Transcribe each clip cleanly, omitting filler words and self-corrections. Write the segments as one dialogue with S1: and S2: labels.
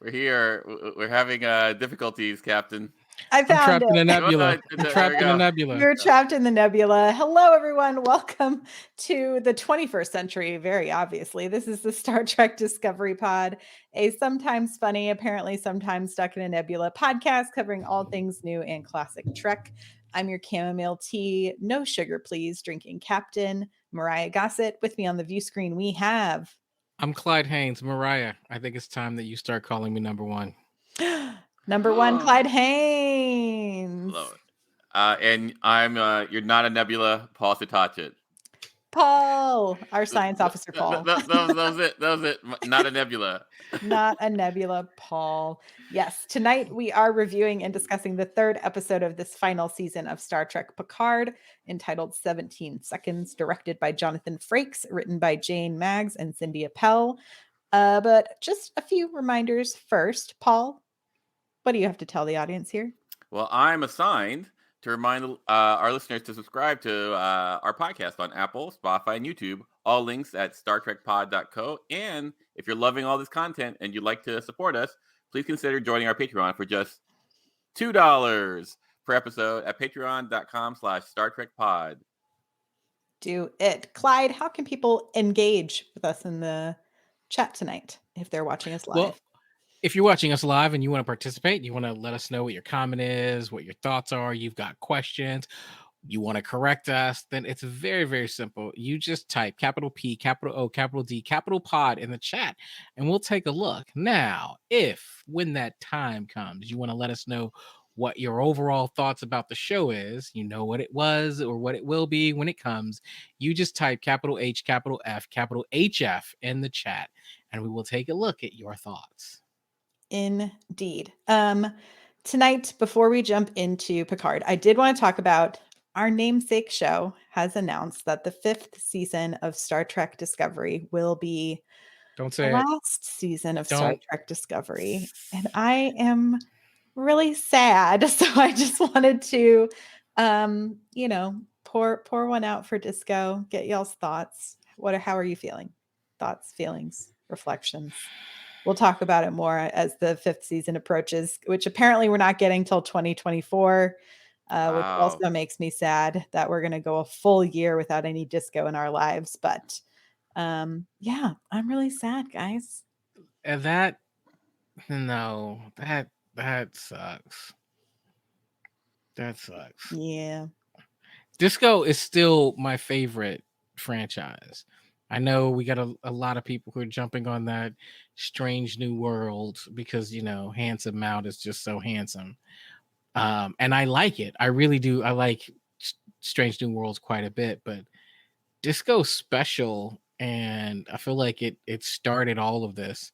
S1: We're here. We're having difficulties, Captain.
S2: I
S3: I'm
S2: found
S3: trapped in a
S2: it.
S3: nebula. I'm
S1: There
S3: trapped
S1: we
S3: in a
S1: go.
S3: nebula.
S2: You're trapped in the nebula. Hello, everyone. Welcome to the 21st century, very obviously. This is the Star Trek Discovery Pod, a sometimes funny, apparently sometimes stuck in a nebula podcast covering all things new and classic Trek. I'm your chamomile tea, no sugar, please, drinking captain, Myrriah Gossett. With me on the view screen, we have...
S3: I'm Clyde Haynes. Myrriah, I think it's time that you start calling me number one.
S2: Number one, Clyde Haynes.
S1: Hello. And I'm you're not a nebula, Paul Sitachet.
S2: Paul, our science officer, Paul.
S1: That was it. Not a nebula.
S2: Not a nebula, Paul. Yes, tonight we are reviewing and discussing the third episode of this final season of Star Trek Picard, entitled 17 Seconds, directed by Jonathan Frakes, written by Jane Maggs and Cindy Appel. But just a few reminders first. Paul, what do you have to tell the audience here?
S1: Well, I'm assigned to remind our listeners to subscribe to our podcast on Apple, Spotify, and YouTube. All links at StarTrekPod.co. And if you're loving all this content and you'd like to support us, please consider joining our Patreon for just $2 per episode at patreon.com/StarTrekPod.
S2: Do it. Clyde, how can people engage with us in the chat tonight if they're watching us live?
S3: Well, if you're watching us live and you want to participate, you want to let us know what your comment is, what your thoughts are, you've got questions, you want to correct us, then it's very, very simple. You just type capital P, capital O, capital D, capital pod in the chat, and we'll take a look. Now, if when that time comes, you want to let us know what your overall thoughts about the show is, you know what it was or what it will be when it comes, you just type capital H, capital F, capital HF in the chat, and we will take a look at your thoughts.
S2: Indeed. Tonight, before we jump into Picard, I did want to talk about our namesake show has announced that the 5th season of Star Trek Discovery will be
S3: Don't
S2: the
S3: say it.
S2: last season of Star
S3: Don't.
S2: Trek Discovery. And I am really sad. So I just wanted to, pour one out for Disco, get y'all's thoughts. How are you feeling? Thoughts, feelings, reflections. We'll talk about it more as the 5th season approaches, which apparently we're not getting till 2024, which also makes me sad that we're going to go a full year without any Disco in our lives. But yeah, I'm really sad, guys.
S3: And that sucks. That sucks.
S2: Yeah.
S3: Disco is still my favorite franchise. I know we got a lot of people who are jumping on that Strange New World because, Handsome Mount is just so handsome. And I like it. I really do. I like Strange New Worlds quite a bit, but Disco's special, and I feel like it started all of this.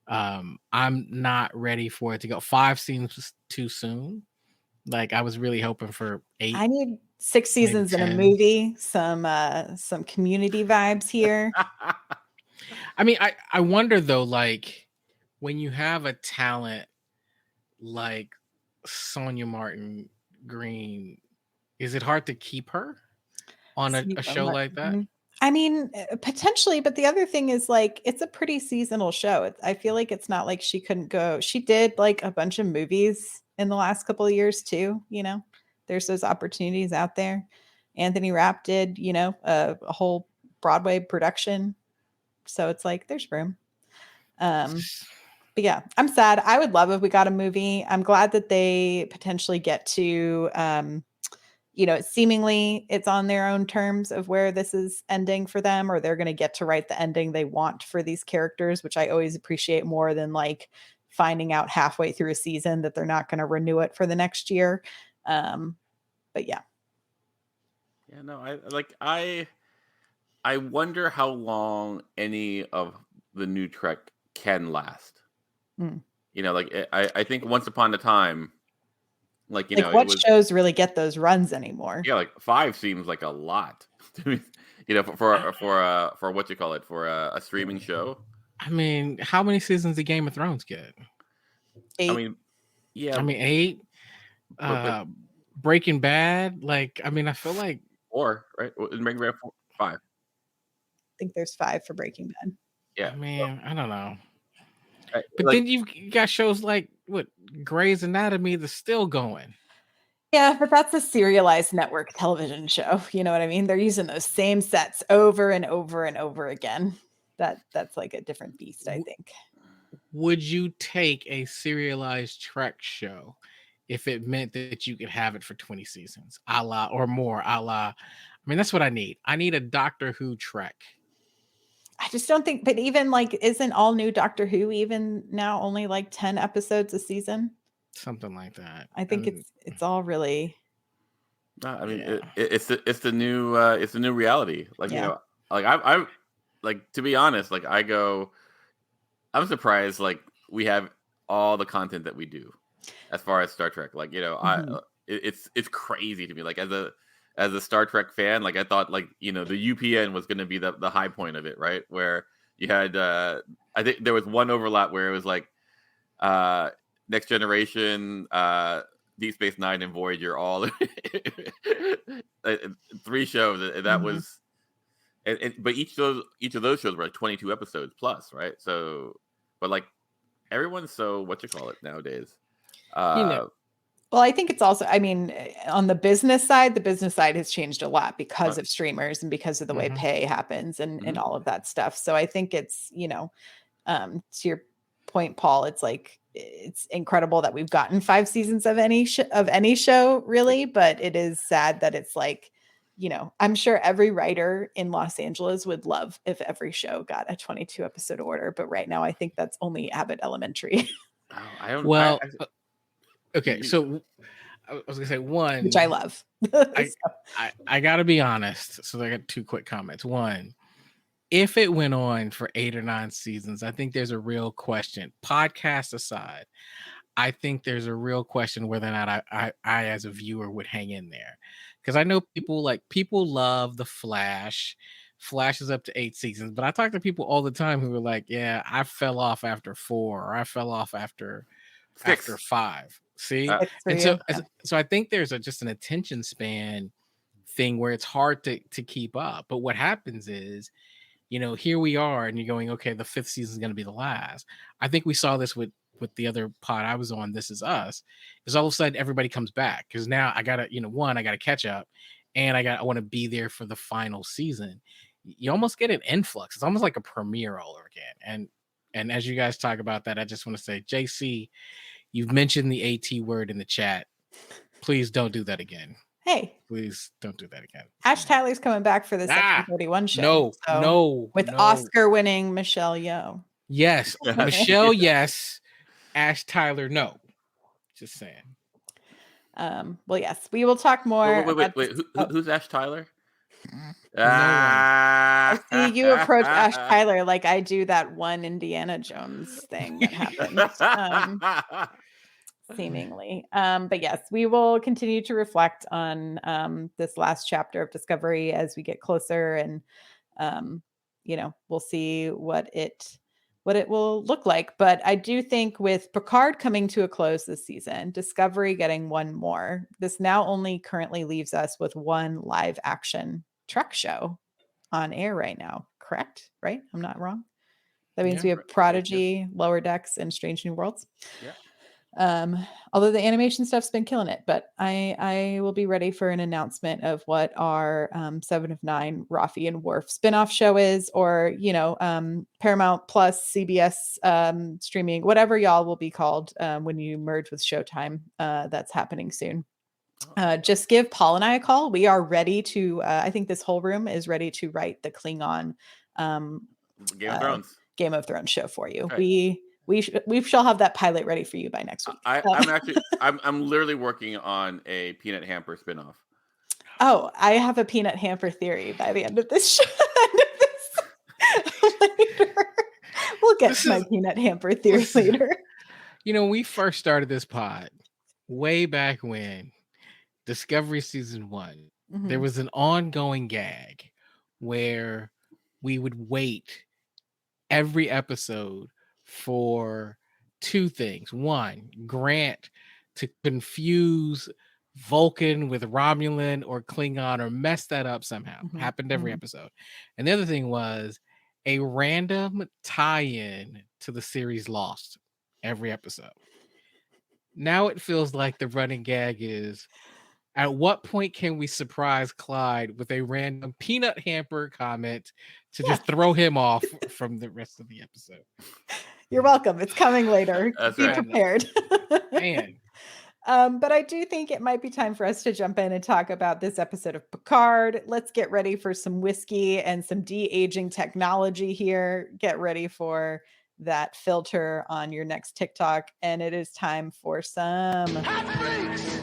S3: I'm not ready for it to go. 5 seems too soon. Like, I was really hoping for 8.
S2: I need 6 seasons in a movie, some Community vibes here.
S3: I mean, I wonder though, like, when you have a talent like Sonia Martin Green, is it hard to keep her on a show like that?
S2: I mean, potentially, but the other thing is, like, it's a pretty seasonal show. I feel like it's not like she couldn't go. She did like a bunch of movies in the last couple of years too. There's those opportunities out there. Anthony Rapp did, a whole Broadway production. So it's like, there's room. But yeah, I'm sad. I would love if we got a movie. I'm glad that they potentially get to, seemingly it's on their own terms of where this is ending for them, or they're going to get to write the ending they want for these characters, which I always appreciate more than like finding out halfway through a season that they're not going to renew it for the next year. But yeah.
S1: Yeah, no, I wonder how long any of the new Trek can last. I think once upon a time, what
S2: shows really get those runs anymore?
S1: Yeah, like 5 seems like a lot to me. For what you call it, for a streaming show.
S3: I mean, how many seasons did Game of Thrones get?
S2: 8.
S1: I mean, yeah.
S3: 8. Breaking Bad, like, I mean, I feel like
S1: 4, right? Breaking Bad 4, 5.
S2: I think there's 5 for Breaking Bad.
S1: Yeah.
S3: I mean, I don't know. But
S1: Like,
S3: then you've got shows like what Grey's Anatomy that's still going.
S2: Yeah, but that's a serialized network television show. You know what I mean? They're using those same sets over and over and over again. That's like a different beast, I think.
S3: Would you take a serialized Trek show if it meant that you could have it for 20 seasons, a la or more, a la? I mean, that's what I need. I need a Doctor Who Trek.
S2: I just don't think, but even like, isn't all new Doctor Who even now only like 10 episodes a season?
S3: Something like that.
S2: I think it's all really.
S1: I mean,
S3: Yeah.
S1: it's the new reality. Like,
S2: Yeah.
S1: like I'm like, to be honest, like I'm surprised like we have all the content that we do as far as Star Trek. Like,
S2: Mhm.
S1: it's crazy to me. Like as a Star Trek fan, like I thought like, the UPN was going to be the high point of it, right? Where you had I think there was one overlap where it was like Next Generation, Deep Space Nine, and Voyager, all 3 shows, and that
S2: Mhm.
S1: was. But each of those shows were like 22 episodes plus, right? So, but like everyone's so what you call it nowadays.
S2: Well, I think it's also, I mean, on the business side has changed a lot because
S1: Right.
S2: of streamers and because of the way
S3: Mhm.
S2: pay happens and all of that stuff. So I think it's, to your point, Paul, it's like it's incredible that we've gotten 5 seasons of any show, really, but it is sad that it's like, I'm sure every writer in Los Angeles would love if every show got a 22 episode order, but right now I think that's only Abbott Elementary,
S1: Oh, I don't.
S3: Well,
S1: I,
S3: okay,
S1: you-
S3: so I was gonna say one,
S2: which I love.
S3: I, I gotta be honest. So I got 2 quick comments. One, if it went on for 8 or 9 seasons, I think there's a real question. Podcast aside, I think there's a real question whether or not I as a viewer would hang in there. Because I know people love the Flash. Flash is up to 8 seasons, but I talk to people all the time who are like, yeah, I fell off after 4, or I fell off after
S1: 6.
S3: 5. See?
S1: Uh,
S2: It's for
S3: And
S2: you.
S3: so I think there's just an attention span thing where it's hard to keep up. But what happens is, here we are, and you're going, okay, the 5th season is going to be the last. I think we saw this with the other pod I was on, This Is Us, is all of a sudden everybody comes back because now I gotta, I gotta catch up, and I want to be there for the final season. You almost get an influx. It's almost like a premiere all over again. And as you guys talk about that, I just want to say, JC, you've mentioned the AT word in the chat. Please don't do that again.
S2: Hey,
S3: Please don't do that again.
S2: Ash Tyler's coming back for the Section 31 show.
S3: No,
S2: with Oscar-winning Michelle Yeoh.
S3: Yes, Michelle, yes. Ash Tyler, no. Just saying.
S2: Well, yes, we will talk more.
S1: Wait. Who's Ash Tyler?
S2: I see you approach Ash Tyler like I do that one Indiana Jones thing that happened. Seemingly. But yes, we will continue to reflect on this last chapter of Discovery as we get closer, and we'll see what it will look like. But I do think with Picard coming to a close this season, Discovery getting one more, this now only currently leaves us with one live action Trek show on air right now. Correct? Right? I'm not wrong. That means we have Prodigy, Lower Decks, and Strange New Worlds.
S1: Yeah.
S2: Although the animation stuff's been killing it, but I will be ready for an announcement of what our 7 of 9 Rafi and Worf spinoff show is, or Paramount Plus, CBS streaming, whatever y'all will be called when you merge with Showtime. That's happening soon. Just give Paul and I a call. We are ready to. I think this whole room is ready to write the Klingon Game of Thrones show for you. Right. We shall have that pilot ready for you by next week.
S1: I'm literally working on a peanut hamper spinoff.
S2: Oh, I have a peanut hamper theory by the end of this show. Later. We'll get to my peanut hamper theory later.
S3: We first started this pod way back when Discovery season 1. Mm-hmm. There was an ongoing gag where we would wait every episode for 2 things. One, Grant to confuse Vulcan with Romulan or Klingon or mess that up somehow. Mm-hmm. Happened every episode. And the other thing was a random tie-in to the series Lost every episode. Now it feels like the running gag is, at what point can we surprise Clyde with a random peanut hamper comment to
S2: Yeah.
S3: just throw him off from the rest of the episode?
S2: You're welcome. It's coming later.
S1: That's
S2: Be
S1: right.
S2: prepared.
S3: Man,
S2: But I do think it might be time for us to jump in and talk about this episode of Picard. Let's get ready for some whiskey and some de-aging technology here. Get ready for that filter on your next TikTok. And it is time for some
S4: Hot freaks!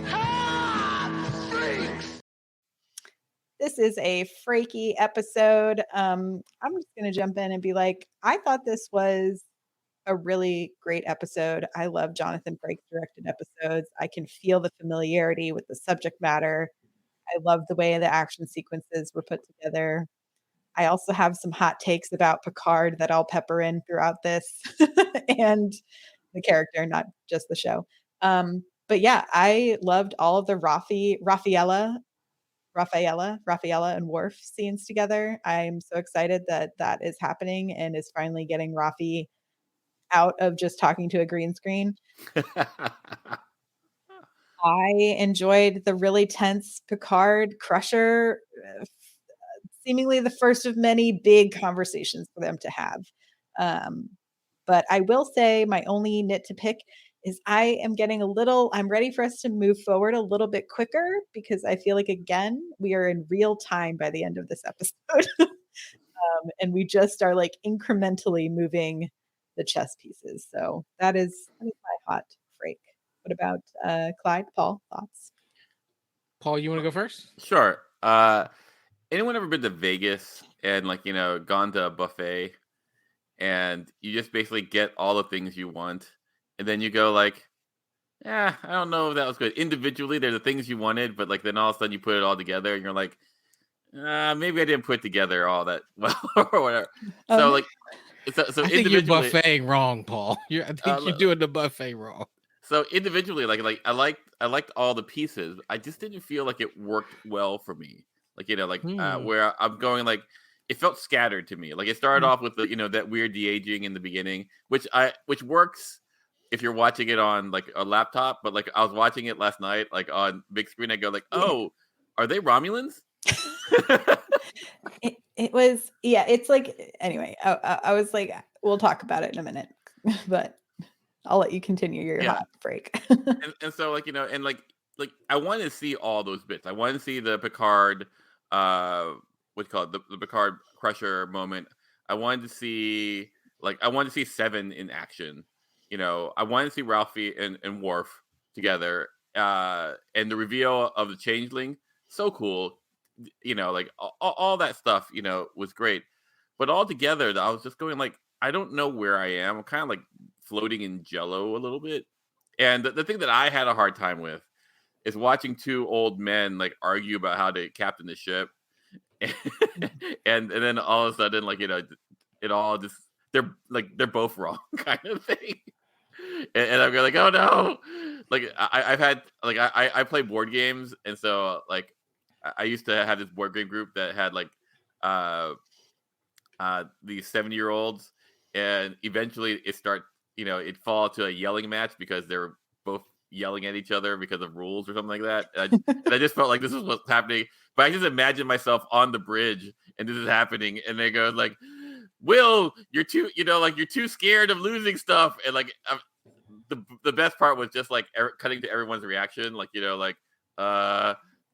S4: Hot freaks!
S2: This is a freaky episode. I'm just going to jump in and be like, I thought this was a really great episode. I love Jonathan Frakes directed episodes. I can feel the familiarity with the subject matter. I love the way the action sequences were put together. I also have some hot takes about Picard that I'll pepper in throughout this and the character, not just the show. But yeah, I loved all of the Raffaella and Worf scenes together. I'm so excited that that is happening and is finally getting Rafi out of just talking to a green screen. I enjoyed the really tense Picard Crusher, seemingly the first of many big conversations for them to have. But I will say my only nit to pick is I am getting I'm ready for us to move forward a little bit quicker because I feel like, again, we are in real time by the end of this episode. And we just are like incrementally moving the chess pieces. So that is my hot freak. What about Clyde? Paul, thoughts?
S3: Paul, you want to go first?
S1: Sure. Anyone ever been to Vegas and gone to a buffet and you just basically get all the things you want and then you go like, yeah, I don't know if that was good. Individually, they're the things you wanted, but then all of a sudden you put it all together and you're like, maybe I didn't put together all that well or whatever. So
S3: I think you're buffeting wrong, Paul. I think you're doing the buffet wrong.
S1: So individually, I liked all the pieces. I just didn't feel like it worked well for me. Where I'm going, it felt scattered to me. Like it started off with that weird de-aging in the beginning, which works if you're watching it on a laptop. But I was watching it last night, on big screen. I go oh, are they Romulans?
S2: It was, yeah, it's anyway, I was like, we'll talk about it in a minute, but I'll let you continue your hot break.
S1: and so I wanted to see all those bits. I wanted to see the Picard, what's it called, the Picard Crusher moment. I wanted to see Seven in action. I wanted to see Ralphie and Worf together. And the reveal of the Changeling, so cool. All that stuff, was great. But all together, I was just going I don't know where I am. I'm kind of floating in jello a little bit. And the thing that I had a hard time with is watching two old men argue about how to captain the ship. and then all of a sudden, it all just they're both wrong kind of thing. And I'm going oh no. I've had I play board games, and so I used to have this board game group that had these 70-year-olds, and eventually it'd fall to a yelling match because they were both yelling at each other because of rules or something like that. And I just felt like this is what's happening. But I just imagine myself on the bridge and this is happening, and they go Will, you're too you're too scared of losing stuff. And the best part was just cutting to everyone's reaction,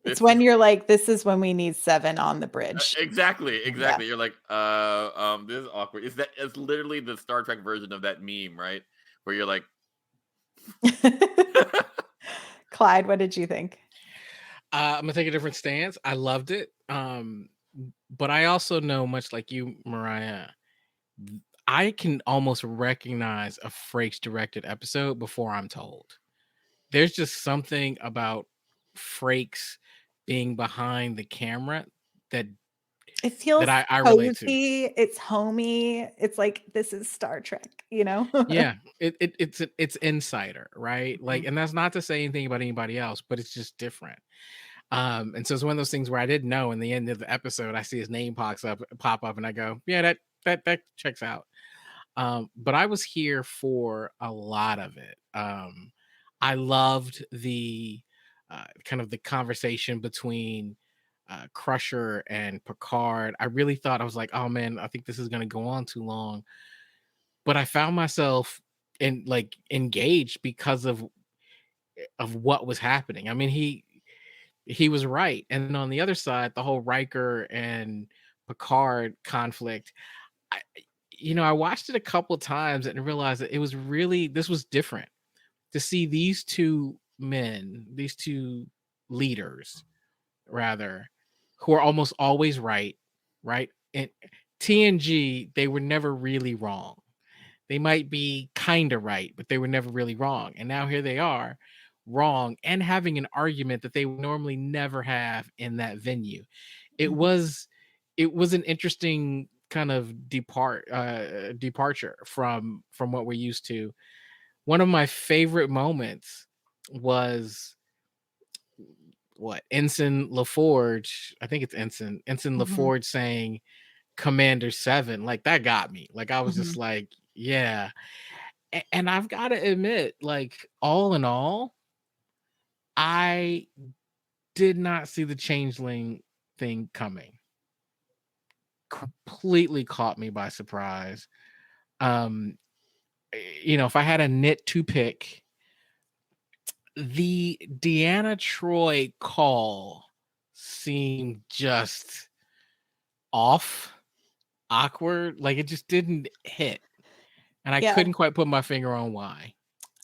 S2: it's when you're this is when we need Seven on the bridge.
S1: Exactly. Yeah. You're this is awkward. It's literally the Star Trek version of that meme, right? Where you're
S2: Clyde, what did you think?
S3: I'm gonna take a different stance. I loved it. But I also know, much like you, Myrriah, I can almost recognize a Frakes directed episode before I'm told. There's just something about Frakes being behind the camera that
S2: it feels
S3: that I relate to.
S2: It's homey. It's this is Star Trek,
S3: Yeah, it's insider, right? And that's not to say anything about anybody else, but it's just different. And so it's one of those things where I didn't know. In the end of the episode, I see his name pop up, and I go, yeah, that checks out. But I was here for a lot of it. I loved the kind of the conversation between Crusher and Picard. I really thought, I was like, oh man, I think this is going to go on too long. But I found myself engaged because of what was happening. I mean, he was right. And then on the other side, the whole Riker and Picard conflict, I, I watched it a couple of times and realized that this was different to see these two men, these two leaders, rather, who are almost always right, right? And TNG, they were never really wrong. They might be kind of right, but they were never really wrong. And now here they are, wrong and having an argument that they would normally never have in that venue. It
S2: Mhm.
S3: was an interesting kind of departure from what we're used to. One of my favorite moments was what Ensign LaForge, I think it's Ensign
S2: Mhm.
S3: LaForge saying Commander 7. Like, that got me. Like, I was just
S2: Mhm.
S3: like, yeah. And I've got to admit, like, all in all, I did not see the changeling thing coming. Completely caught me by surprise. If I had a nit to pick, the Deanna Troy call seemed just off, awkward. Like, it just didn't hit. And I
S2: Yeah.
S3: couldn't quite put my finger on why.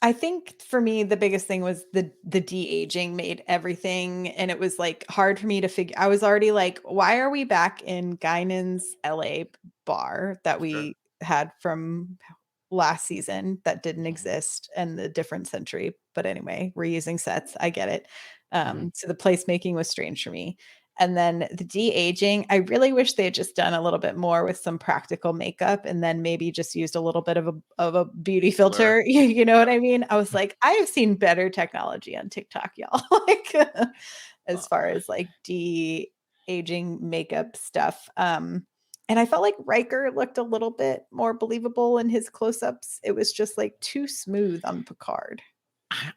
S2: I think for me, the biggest thing was the de-aging made everything, and it was like hard for me to figure. I was already like, why are we back in Guinan's LA bar that
S1: Sure.
S2: we had from last season that didn't exist and the different century? But anyway, we're using sets. I get it. So the placemaking was strange for me. And then the de-aging, I really wish they had just done a little bit more with some practical makeup and then maybe just used a little bit of a beauty filter. You know what I mean? I was like, I have seen better technology on TikTok, y'all. Like as far as like de-aging makeup stuff. And I felt like Riker looked a little bit more believable in his close-ups. It was just like too smooth on Picard.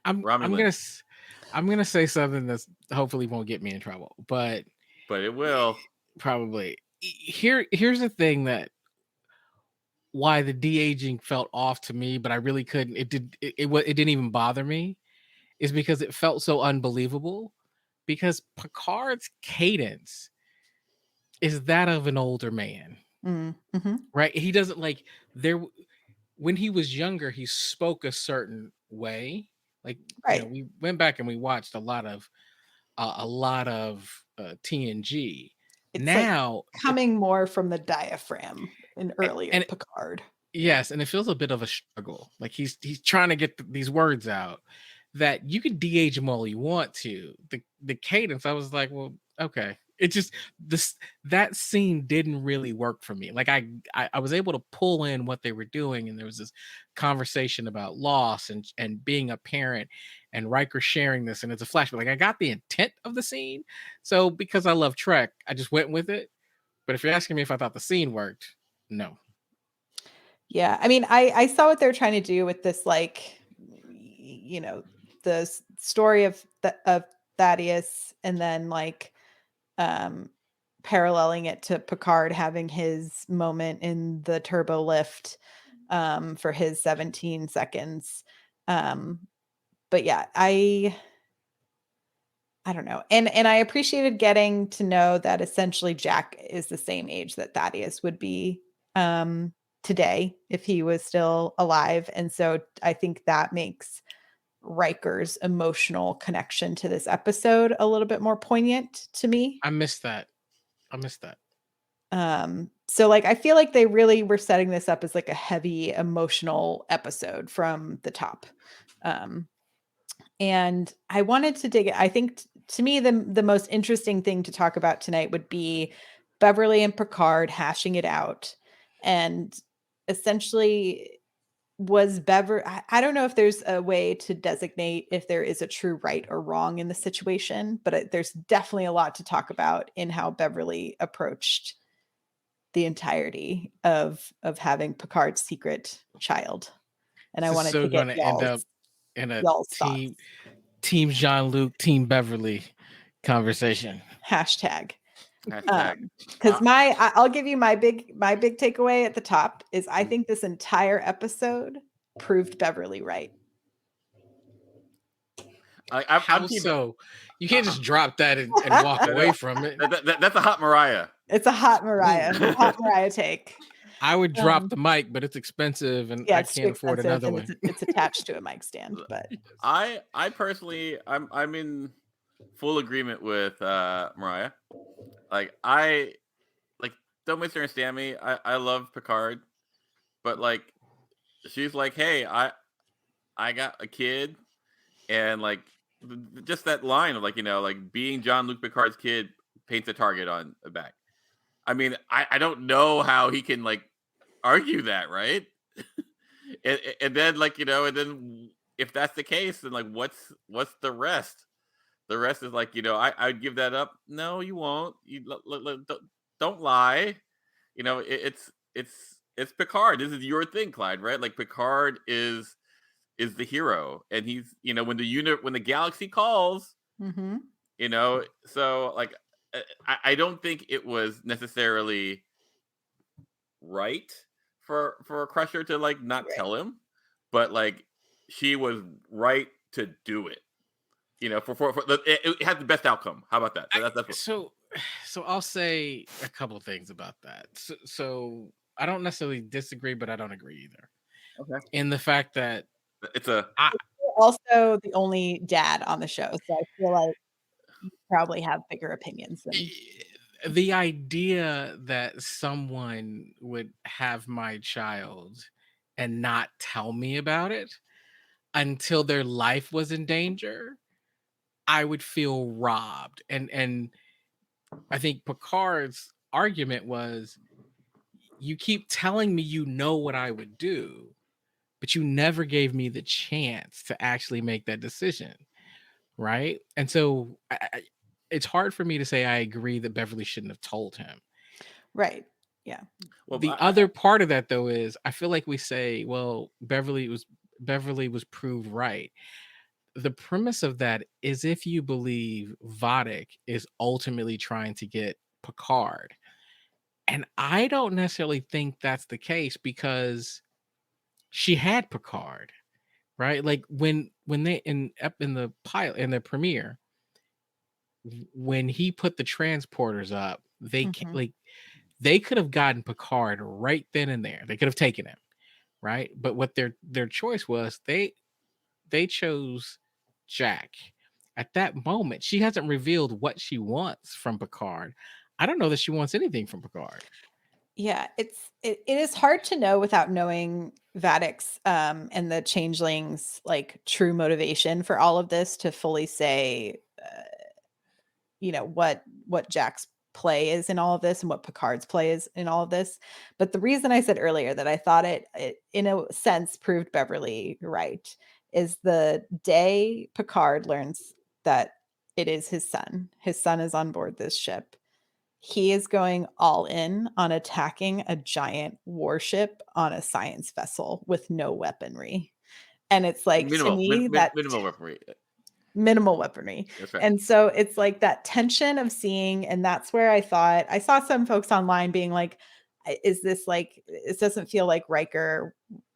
S3: I'm gonna say something that's hopefully won't get me in trouble, but
S1: it will.
S3: probably. Here's the thing that why the de-aging felt off to me, but I really couldn't. It didn't even bother me, is because it felt so unbelievable. Because Picard's cadence is that of an older man,
S2: Mm-hmm.
S3: right? He doesn't like there when he was younger. He spoke a certain way. Like,
S2: Right.
S3: we went back and we watched a lot of TNG.
S2: It's
S3: Now,
S2: like coming more from the diaphragm in
S3: and,
S2: earlier
S3: and
S2: Picard.
S3: yes, and it feels a bit of a struggle. Like he's trying to get these words out that you can de-age him all you want to. The cadence, I was like, well, okay. It just that scene didn't really work for me. Like I was able to pull in what they were doing, and there was this conversation about loss and being a parent, and Riker sharing this, and it's a flashback. Like, I got the intent of the scene, so because I love Trek, I just went with it. But if you're asking me if I thought the scene worked, no.
S2: Yeah. I mean, I saw what they're trying to do with this, like, the story of Thaddeus, and then like paralleling it to Picard having his moment in the turbo lift for his 17 seconds. But yeah, I don't know. And I appreciated getting to know that essentially Jack is the same age that Thaddeus would be today if he was still alive. And so I think that makes Riker's emotional connection to this episode a little bit more poignant to me.
S3: I missed that.
S2: So like I feel like they really were setting this up as like a heavy emotional episode from the top. And I wanted to dig. I think to me, the most interesting thing to talk about tonight would be Beverly and Picard hashing it out. And essentially, was Beverly, I don't know if there's a way to designate if there is a true right or wrong in the situation, but there's definitely a lot to talk about in how Beverly approached the entirety of having Picard's secret child. And I
S3: This is
S2: wanted
S3: so
S2: to get
S3: going to end up in a
S2: y'all's
S3: team
S2: thoughts.
S3: Jean-Luc, Team Beverly conversation.
S2: Hashtag.
S1: Hashtag.
S2: Because I'll give you my big takeaway at the top is I think this entire episode proved Beverly right.
S3: How so? You can't just drop that and walk away from it.
S1: That's a hot Myrriah.
S2: It's a hot Myrriah take.
S3: I would drop the mic, but it's expensive, and I can't afford another one.
S2: It's attached to a mic stand. But
S1: I personally, I'm in full agreement with Myrriah. Like don't misunderstand me. I love Picard, but like she's like, hey, I got a kid, and like just that line of like, like being Jean-Luc Picard's kid paints a target on the back. I mean, I don't know how he can like argue that, right? and then like, and then if that's the case, then like what's the rest? The rest is like, I'd give that up. No, you won't. Don't lie. It's Picard. This is your thing, Clyde, right? Like Picard is the hero, and he's when the galaxy calls, so like I don't think it was necessarily right for Crusher to like not tell him, but like she was right to do it. It had the best outcome. How about that?
S3: So I'll say a couple of things about that. So I don't necessarily disagree, but I don't agree either.
S1: Okay.
S3: In the fact that
S1: it's
S2: also the only dad on the show, so I feel like you probably have bigger opinions than
S3: the idea that someone would have my child and not tell me about it until their life was in danger, I would feel robbed. And I think Picard's argument was, you keep telling me you know what I would do, but you never gave me the chance to actually make that decision. Right. And so it's hard for me to say I agree that Beverly shouldn't have told him.
S2: Right. Yeah.
S3: Well, the other part of that, though, is I feel like we say, well, Beverly was proved right. The premise of that is if you believe Vadic is ultimately trying to get Picard. And I don't necessarily think that's the case, because she had Picard, right? Like when they in the pilot, in the premiere, when he put the transporters up, they they could have gotten Picard right then and there. They could have taken him, right? But what their choice was, they chose Jack. At that moment, she hasn't revealed what she wants from Picard. I don't know that she wants anything from Picard.
S2: Yeah, it is hard to know without knowing Vadic's and the changelings like true motivation for all of this to fully say what Jack's play is in all of this and what Picard's play is in all of this. But the reason I said earlier that I thought it in a sense proved Beverly right is the day Picard learns that it is his son. His son is on board this ship. He is going all in on attacking a giant warship on a science vessel with no weaponry. And it's like, to me, that minimal weaponry.
S1: That's right.
S2: And so it's like that tension of seeing, and that's where I saw some folks online being like, is this like, it doesn't feel like Riker,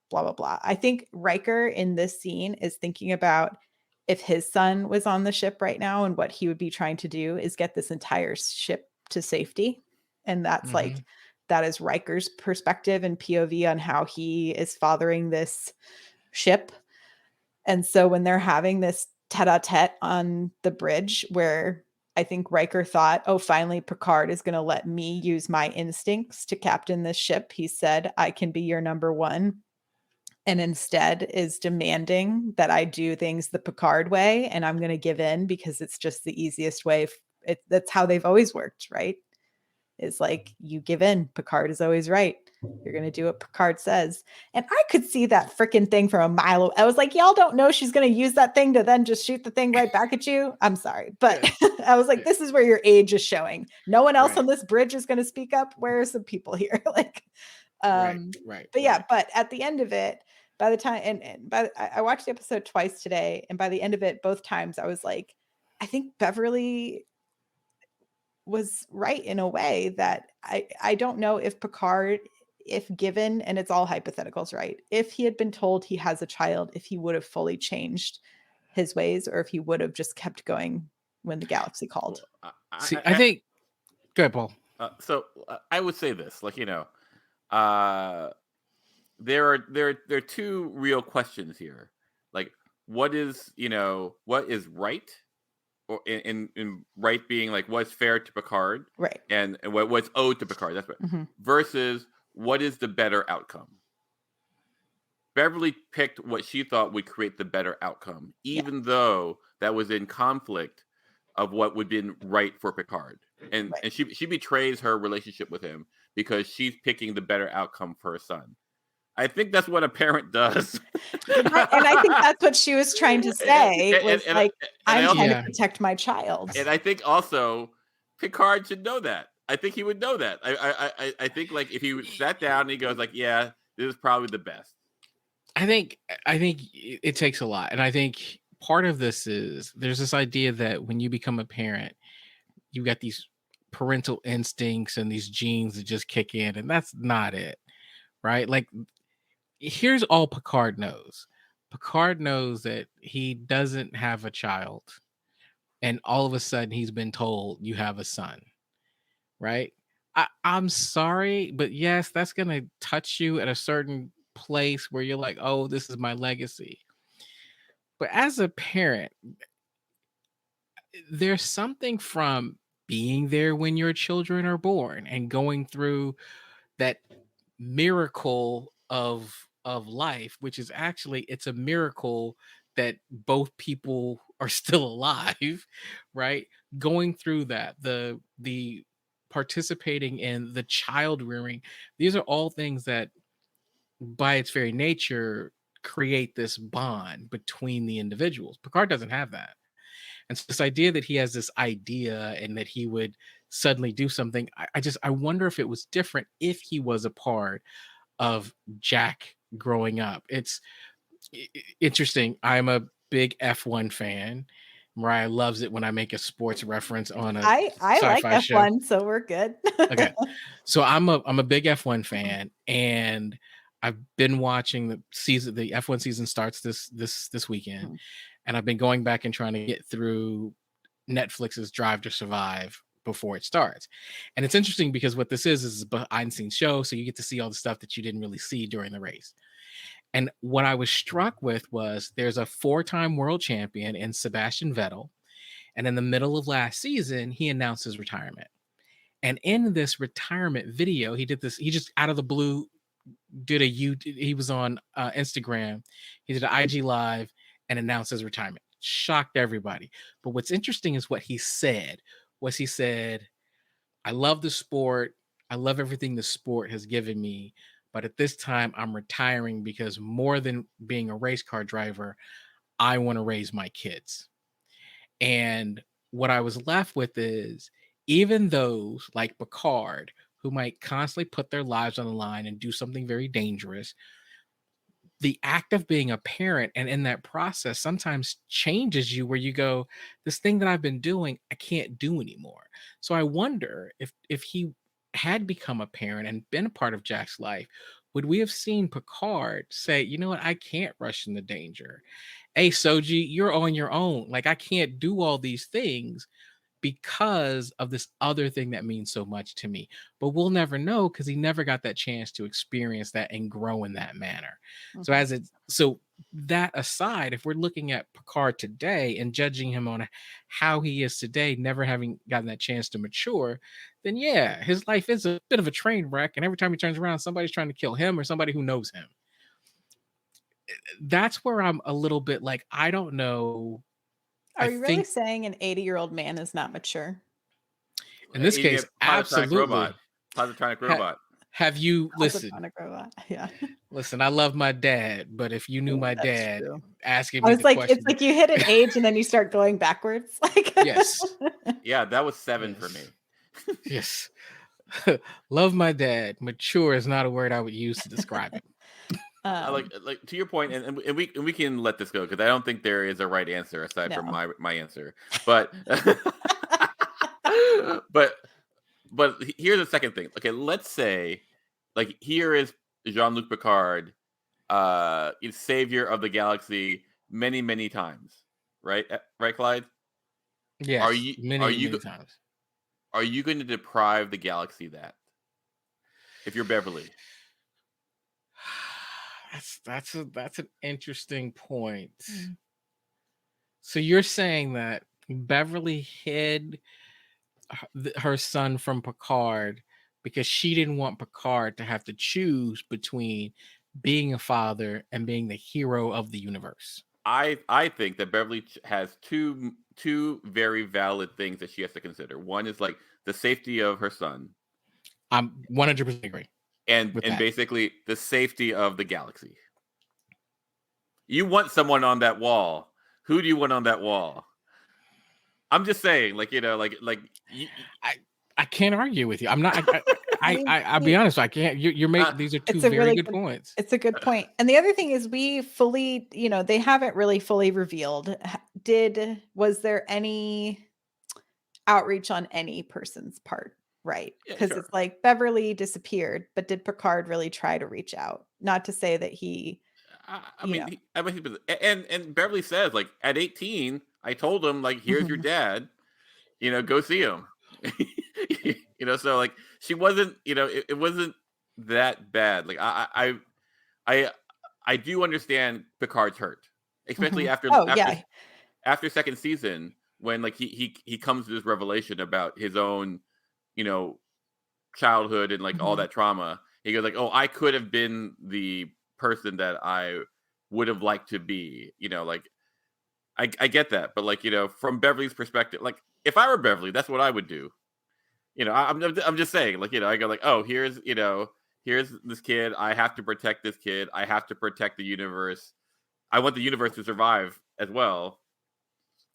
S2: blah, blah, blah. I think Riker in this scene is thinking about if his son was on the ship right now, and what he would be trying to do is get this entire ship to safety. And that's like, that is Riker's perspective and POV on how he is fathering this ship. And so when they're having this tete-a-tete on the bridge, where I think Riker thought, oh, finally Picard is going to let me use my instincts to captain this ship. He said, I can be your number one. And instead is demanding that I do things the Picard way. And I'm going to give in because it's just the easiest way. That's how they've always worked, right? It's like, you give in. Picard is always right. You're going to do what Picard says. And I could see that freaking thing from a mile away. I was like, y'all don't know she's going to use that thing to then just shoot the thing right back at you. I'm sorry. But I was like, this is where your age is showing. No one else on this bridge is going to speak up. Where are some people here? Like, but yeah, but at the end of it, by the time, I watched the episode twice today. And by the end of it, both times I was like, I think Beverly was right in a way that I don't know if Picard, if given, and it's all hypotheticals, right? If he had been told he has a child, if he would have fully changed his ways, or if he would have just kept going when the galaxy called.
S3: I think, go ahead, Paul.
S1: So I would say this, like, there are two real questions here. Like, what is right? Or in right being like what's fair to Picard,
S2: right?
S1: And what's owed to Picard. That's right. Versus what is the better outcome. Beverly picked what she thought would create the better outcome, even though that was in conflict of what would be right for Picard. And she betrays her relationship with him because she's picking the better outcome for her son. I think that's what a parent does.
S2: And I think that's what she was trying to say. I'm trying to protect my child.
S1: And I think also Picard should know that. I think he would know that. I think like if he sat down and he goes like, yeah, this is probably the best.
S3: I think it takes a lot. And I think part of this is there's this idea that when you become a parent, you got these parental instincts and these genes that just kick in, and that's not it. Right? Like, here's all Picard knows. Picard knows that he doesn't have a child, and all of a sudden he's been told you have a son, right? I'm sorry, but yes, that's going to touch you at a certain place where you're like, oh, this is my legacy. But as a parent, there's something from being there when your children are born and going through that miracle of life, which is actually, it's a miracle that both people are still alive, right? Going through that, the participating in the child rearing, these are all things that by its very nature create this bond between the individuals. Picard doesn't have that. And so this idea that he has this idea and that he would suddenly do something, I wonder if it was different if he was a part of Jack growing up. It's interesting. I'm a big F1 fan. Myrriah loves it when I make a sports reference on a
S2: I like F1,
S3: show.
S2: So we're good.
S3: Okay. So I'm a big F1 fan, and I've been watching the season. The F1 season starts this weekend, and I've been going back and trying to get through Netflix's Drive to Survive before it starts. And it's interesting because what this is a behind the scenes show, so you get to see all the stuff that you didn't really see during the race. And what I was struck with was there's a 4-time world champion in Sebastian Vettel, and in the middle of last season he announced his retirement. And in this retirement video, he just out of the blue he was on Instagram, he did an IG live and announced his retirement. Shocked everybody. But what's interesting is what he said. He said, I love the sport. I love everything the sport has given me. But at this time, I'm retiring because more than being a race car driver, I want to raise my kids. And what I was left with is, even those like Picard, who might constantly put their lives on the line and do something very dangerous, the act of being a parent and in that process sometimes changes you, where you go, this thing that I've been doing, I can't do anymore. So I wonder if he had become a parent and been a part of Jack's life, would we have seen Picard say, you know what, I can't rush into danger. Hey, Soji, you're on your own. Like, I can't do all these things because of this other thing that means so much to me. But we'll never know because he never got that chance to experience that and grow in that manner. So that aside, if we're looking at Picard today and judging him on how he is today, never having gotten that chance to mature, then yeah, his life is a bit of a train wreck. And every time he turns around, somebody's trying to kill him or somebody who knows him. That's where I'm a little bit like, I don't know.
S2: Are you really saying an 80-year-old man is not mature?
S3: In this case, absolutely.
S1: Positronic robot.
S3: Have you
S2: Also
S3: listen?
S2: trying to grow that. Yeah.
S3: Listen, I love my dad, but if you knew my
S2: That's
S3: dad
S2: true.
S3: asking
S2: I
S3: me
S2: was
S3: the
S2: like, it's
S3: question,
S2: like you hit an age and then you start going backwards. Like,
S3: yes,
S1: Yeah, that was 7 for me.
S3: yes, yes. Love my dad. Mature is not a word I would use to describe him.
S1: I like to your point, and we can let this go because I don't think there is a right answer aside from
S2: no.
S1: my answer. But but here's the second thing. Okay, let's say like here is Jean-Luc Picard, savior of the galaxy many times, right? Right, Clyde? Are
S3: Yes,
S1: you are
S3: many
S1: you
S3: many
S1: go-
S3: times.
S1: are you going to deprive the galaxy that if you're Beverly?
S3: That's an interesting point.
S2: Mm.
S3: So you're saying that Beverly hid her son from Picard because she didn't want Picard to have to choose between being a father and being the hero of the universe.
S1: I think that Beverly has two very valid things that she has to consider. One is like the safety of her son,
S3: I'm 100% agree
S1: and
S3: with that.
S1: basically the safety of the galaxy. You want someone on that wall. Who do you want on that wall? I'm just saying, like
S3: I can't argue with you. I'm not. I'll be
S2: we-
S3: honest. I can't. You're making these are two
S2: it's a
S3: very
S2: really
S3: good points.
S2: It's a good point. And the other thing is we fully, they haven't really fully revealed. Was there any outreach on any person's part? Right.
S1: yeah,
S2: Because
S1: sure.
S2: it's like Beverly disappeared, but did Picard really try to reach out? Not to say that he,
S1: I mean, and Beverly says like at 18, I told him like, here's your
S2: Mhm.
S1: dad. Go see him. So like she wasn't, it wasn't that bad. Like I do understand Picard's hurt, especially
S2: Mhm.
S1: after
S2: Oh, yeah.
S1: after second season when like he comes to this revelation about his own, you know, childhood and like all
S2: Mhm.
S1: that trauma. He goes like, "Oh, I could have been the person that I would have liked to be." Like I get that, but like from Beverly's perspective, like if I were Beverly, that's what I would do. I'm just saying, like I go like, "Oh, here's this kid. I have to protect this kid. I have to protect the universe. I want the universe to survive as well.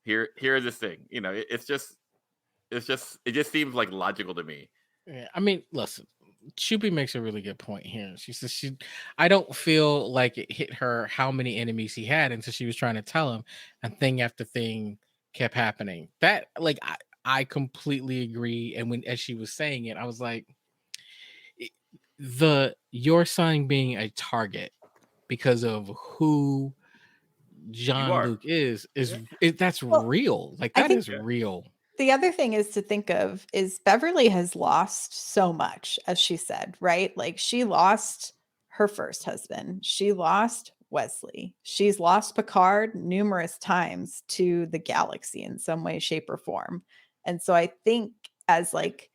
S1: Here's this thing. It just seems like logical to me.
S3: Yeah, I mean, listen, Chupi makes a really good point here. She says I don't feel like it hit her how many enemies he had until she was trying to tell him, and thing after thing kept happening. That like I completely agree. And as she was saying it, I was like, your son being a target because of who
S1: You are.
S3: Jean-Luc is
S1: Yeah.
S3: that's
S2: Well,
S3: real. Like
S2: I
S3: that
S2: think
S3: is real.
S2: the other thing is to think of is Beverly has lost so much, as she said, right? Like she lost her first husband. She lost Wesley. She's lost Picard numerous times to the galaxy in some way, shape, or form. And so I think as like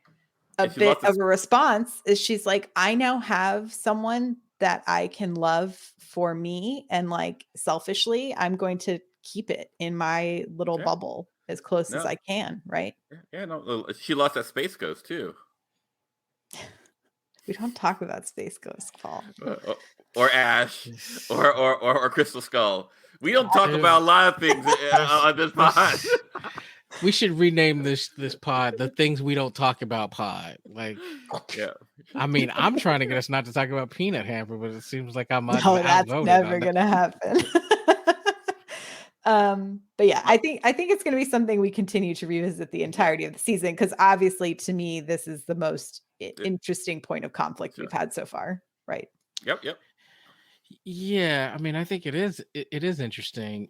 S2: a
S1: And she
S2: bit
S1: lost
S2: of
S1: this.
S2: a response is she's like, I now have someone that I can love for me. And like selfishly, I'm going to keep it in my little
S1: Yeah.
S2: bubble as close as
S1: No.
S2: I can. Right.
S1: Yeah. No. She lost that Space Ghost too.
S2: We don't talk about Space Ghost, Paul.
S1: Or Ash,
S3: Yes.
S1: or Crystal Skull. We don't talk
S3: There's-
S1: about a lot of things on this pod.
S3: We should rename this pod the things we don't talk about pod. Like,
S1: Yeah.
S3: I mean, I'm trying to get us not to talk about peanut hamper, but it seems like I'm
S2: No, that's
S3: outvoted
S2: never
S3: on that.
S2: gonna happen. But yeah, I think it's gonna be something we continue to revisit the entirety of the season because obviously to me, this is the most interesting point of conflict
S1: Sure.
S2: we've had so far. Right.
S1: Yep.
S3: Yeah, I mean, I think it is interesting.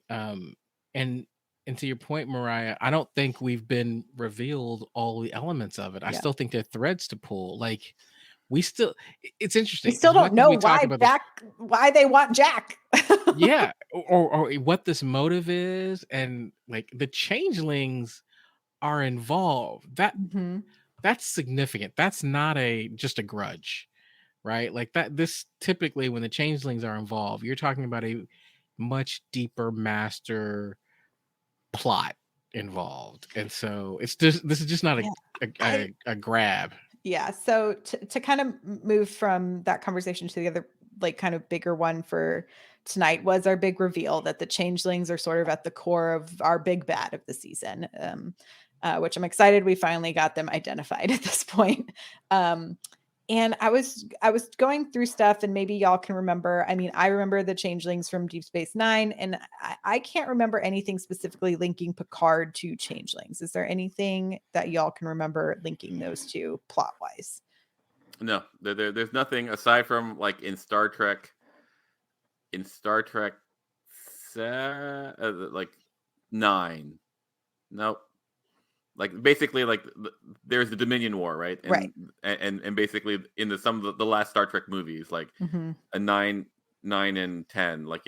S3: And to your point, Myrriah, I don't think we've been revealed all the elements of it. I
S2: Yeah.
S3: still think there are threads to pull. Like it's interesting.
S2: We still
S3: as much
S2: don't
S3: as
S2: know
S3: we talk
S2: why
S3: about this,
S2: why they want Jack.
S3: yeah, or what this motive is, and like the changelings are involved.
S2: Mhm.
S3: That's significant. That's not just a grudge, right? Like that. This typically when the changelings are involved, you're talking about a much deeper master plot involved, and so it's just this is just not
S2: Yeah,
S3: a grab.
S2: Yeah. So to kind of move from that conversation to the other, like, kind of bigger one for tonight was our big reveal that the changelings are sort of at the core of our big bad of the season, which I'm excited we finally got them identified at this point. Um, and I was going through stuff, and maybe y'all can remember. I mean, I remember the changelings from Deep Space Nine, and I can't remember anything specifically linking Picard to changelings. Is there anything that y'all can remember linking those two plot wise?
S1: No, there's nothing aside from like in Star Trek. In Star Trek, like 9. Nope. Like basically, like there's the Dominion War, right?
S2: Right.
S1: And basically in some of the last Star Trek movies, like a 9, and 10, like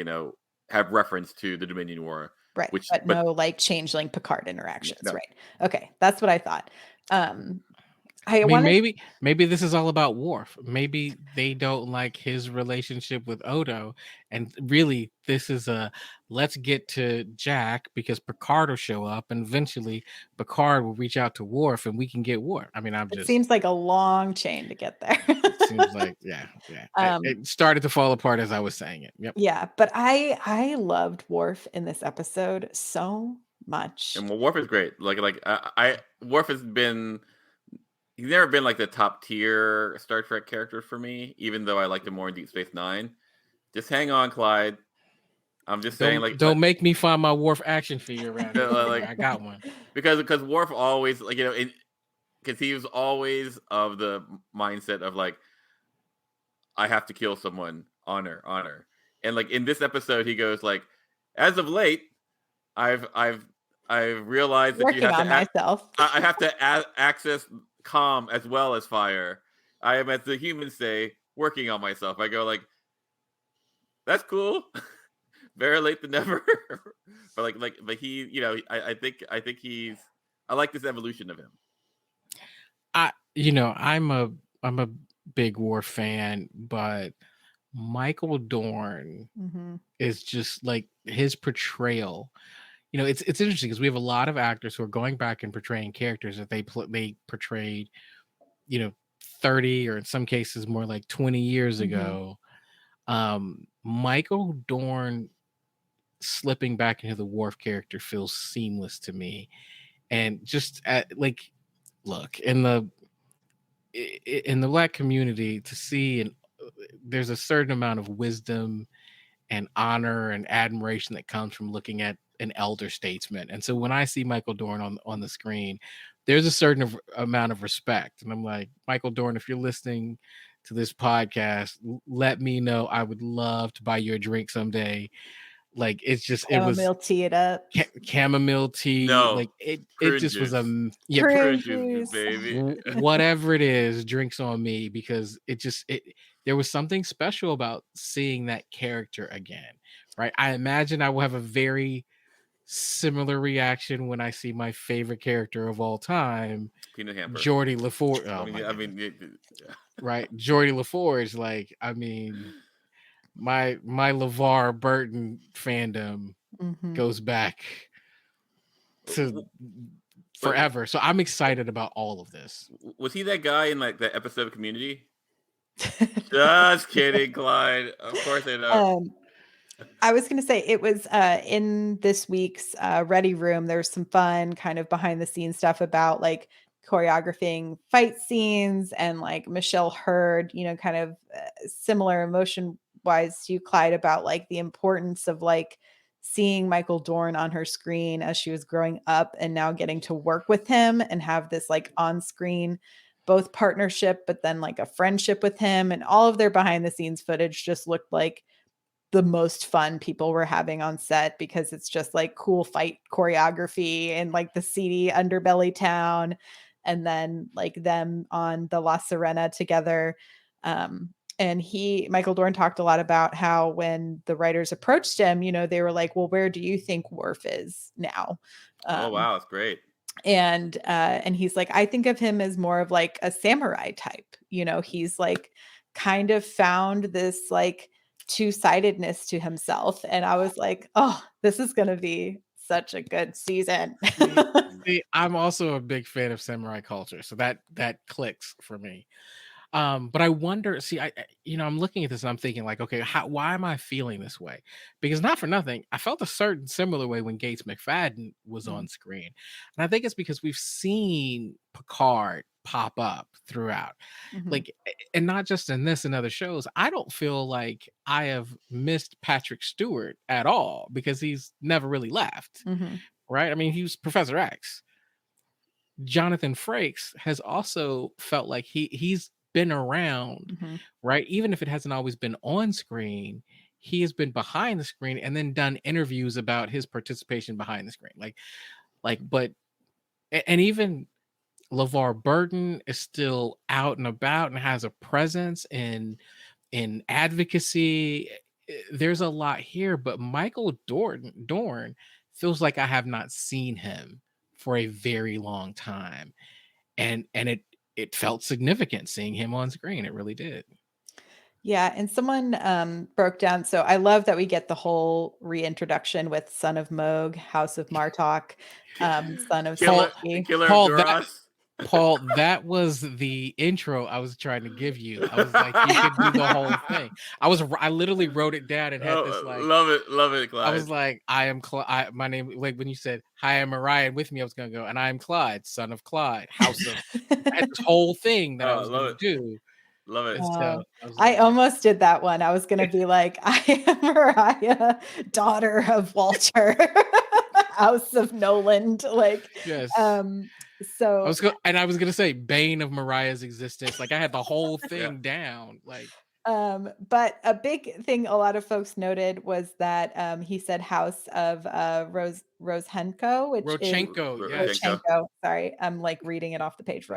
S1: have reference to the Dominion War,
S2: Right.
S1: which
S2: But no like changeling Picard interactions.
S1: No.
S2: Right. Okay. That's what I thought.
S3: I mean,
S2: wanted
S3: maybe this is all about Worf. Maybe they don't like his relationship with Odo, and really, this is a let's get to Jack because Picard will show up, and eventually Picard will reach out to Worf, and we can get Worf. I mean,
S2: it seems like a long chain to get there.
S3: it seems like yeah. It started to fall apart as I was saying it. Yep.
S2: Yeah, but I loved Worf in this episode so much.
S1: And Worf is great. Worf has been. He's never been like the top tier Star Trek character for me, even though I liked him more in Deep Space Nine. Just hang on, Clyde. I'm just saying,
S3: don't make me find my Worf action figure around here. I got one
S1: because Worf always because he was always of the mindset of like, I have to kill someone, honor, and like in this episode, he goes like, as of late, I've realized that
S2: Working
S1: you have
S2: on myself.
S1: I have to access calm as well as fire. I am, as the humans say, working on myself. I go like, that's cool. Better late than never. but he, I think he's. I like this evolution of him.
S3: I'm a big Worf fan, but Michael Dorn is just like his portrayal. It's interesting because we have a lot of actors who are going back and portraying characters that they portrayed, 30 or in some cases more like 20 years ago. Michael Dorn slipping back into the Worf character feels seamless to me, and just look in the Black community to see, and there's a certain amount of wisdom and honor and admiration that comes from looking at an elder statesman. And so when I see Michael Dorn on the screen, there's a certain amount of respect. And I'm like, Michael Dorn, if you're listening to this podcast, let me know. I would love to buy you a drink someday. Like
S2: Chamomile tea it up.
S3: Chamomile tea.
S1: No,
S3: like it just was
S2: Prune
S1: juice, baby.
S3: Whatever it is, drinks on me, because there was something special about seeing that character again. Right. I imagine I will have a very similar reaction when I see my favorite character of all time,
S1: Peanut Hamper,
S3: Geordie LaForge. Right, Geordie LaForge. Like, I mean, my LeVar Burton fandom goes back to forever. So I'm excited about all of this.
S1: Was he that guy in like the episode of Community? Just kidding, Clyde. Of course I know.
S2: I was going to say it was in this week's Ready Room. There's some fun kind of behind the scenes stuff about like choreographing fight scenes, and like Michelle Hurd, kind of similar emotion wise to Clyde about like the importance of like seeing Michael Dorn on her screen as she was growing up, and now getting to work with him and have this like on screen both partnership, but then like a friendship with him. And all of their behind the scenes footage just looked like the most fun people were having on set, because it's just like cool fight choreography and like the seedy underbelly town, and then like them on the La Sirena together. And Michael Dorn talked a lot about how when the writers approached him, they were like, well, where do you think Worf is now?
S1: Oh, wow. That's great.
S2: And he's like, I think of him as more of like a samurai type, he's like kind of found this like two-sidedness to himself. And I was like, oh, this is going to be such a good season.
S3: See, I'm also a big fan of samurai culture, so that clicks for me. But I wonder, see, I'm looking at this and I'm thinking like, okay, why am I feeling this way? Because not for nothing, I felt a certain similar way when Gates McFadden was on screen. And I think it's because we've seen Picard pop up throughout.
S2: Mhm.
S3: Like, and not just in this and other shows. I don't feel like I have missed Patrick Stewart at all because he's never really left.
S2: Mhm.
S3: Right. I mean, he was Professor X. Jonathan Frakes has also felt like he's been around,
S2: Mhm.
S3: right? Even if it hasn't always been on screen, he has been behind the screen and then done interviews about his participation behind the screen. And even LeVar Burton is still out and about and has a presence in advocacy. There's a lot here, but Michael Dorn feels like I have not seen him for a very long time, and it felt significant seeing him on screen. It really did.
S2: Yeah, and someone broke down. So I love that we get the whole reintroduction with Son of Moog, House of Martok, Son of
S1: Killer,
S2: Sati.
S1: Killer of
S3: Paul,
S1: Duras.
S3: Paul, that was the intro I was trying to give you. I was like, you could do the whole thing. I literally wrote it down and had this like,
S1: love it, Clyde.
S3: I was like, I am my name, like when you said, hi, I'm Myrriah, and with me, I was going to go, and I am Clyde, son of Clyde, house of, I had this whole thing that I was going
S1: love
S3: to
S1: it,
S3: do.
S1: love it.
S3: And so I was
S2: I
S3: like,
S2: almost did that one. I was gonna be like, I am Myrriah, daughter of Walter, House of Noland. Like,
S3: yes.
S2: so
S3: I was going to say bane of Myrriah's existence. Like I had the whole thing down. Like,
S2: but a big thing a lot of folks noted was that he said House of Rozhenko, which is
S3: Rodchenko, yes.
S2: Rodchenko. Sorry, I'm like reading it off the page.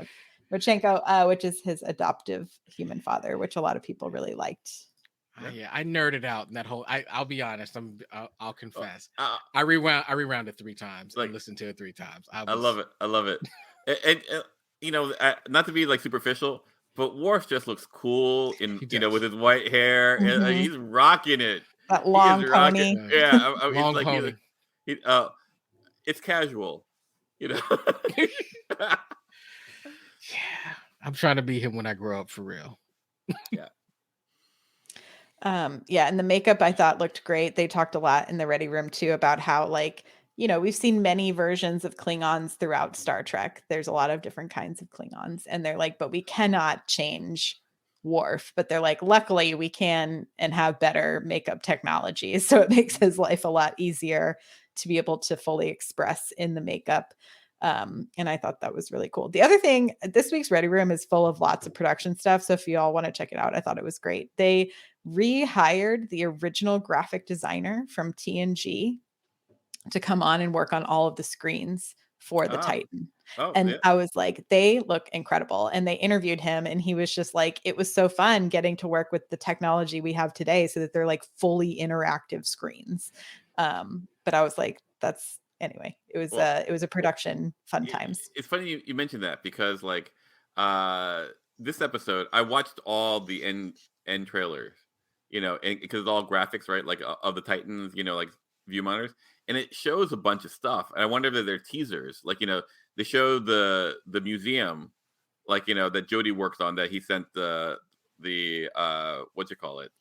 S2: Rodchenko, which is his adoptive human father, which a lot of people really liked.
S3: Yeah, I nerded out in that whole. I'll be honest. I'll confess. I rewound it 3 times and listened to it 3 times. I
S1: love it. I love it. and not to be like superficial, but Worf just looks cool in with his white hair. And, he's rocking it.
S2: That long pony.
S1: Yeah,
S3: long
S1: it's
S3: pony.
S1: It's casual.
S3: Yeah, I'm trying to be him when I grow up for real.
S1: Yeah.
S2: And the makeup I thought looked great. They talked a lot in the ready room too about how we've seen many versions of Klingons throughout Star Trek. There's a lot of different kinds of Klingons, and they're like, but we cannot change Worf. But they're like, luckily we can and have better makeup technology, so it makes his life a lot easier to be able to fully express in the makeup. And I thought that was really cool. The other thing, this week's Ready Room is full of lots of production stuff. So if you all want to check it out, I thought it was great. They rehired the original graphic designer from TNG to come on and work on all of the screens for the Titan. I was like, they look incredible. And they interviewed him and he was just like, it was so fun getting to work with the technology we have today so that they're like fully interactive screens. But I was like, anyway, it was a production fun times.
S1: It's funny you mentioned that because this episode I watched all the end trailers, and because it's all graphics, right? Like of the Titans, like view monitors, and it shows a bunch of stuff. And I wonder if they're teasers, they show the museum, that Jody worked on that he sent the what you call it,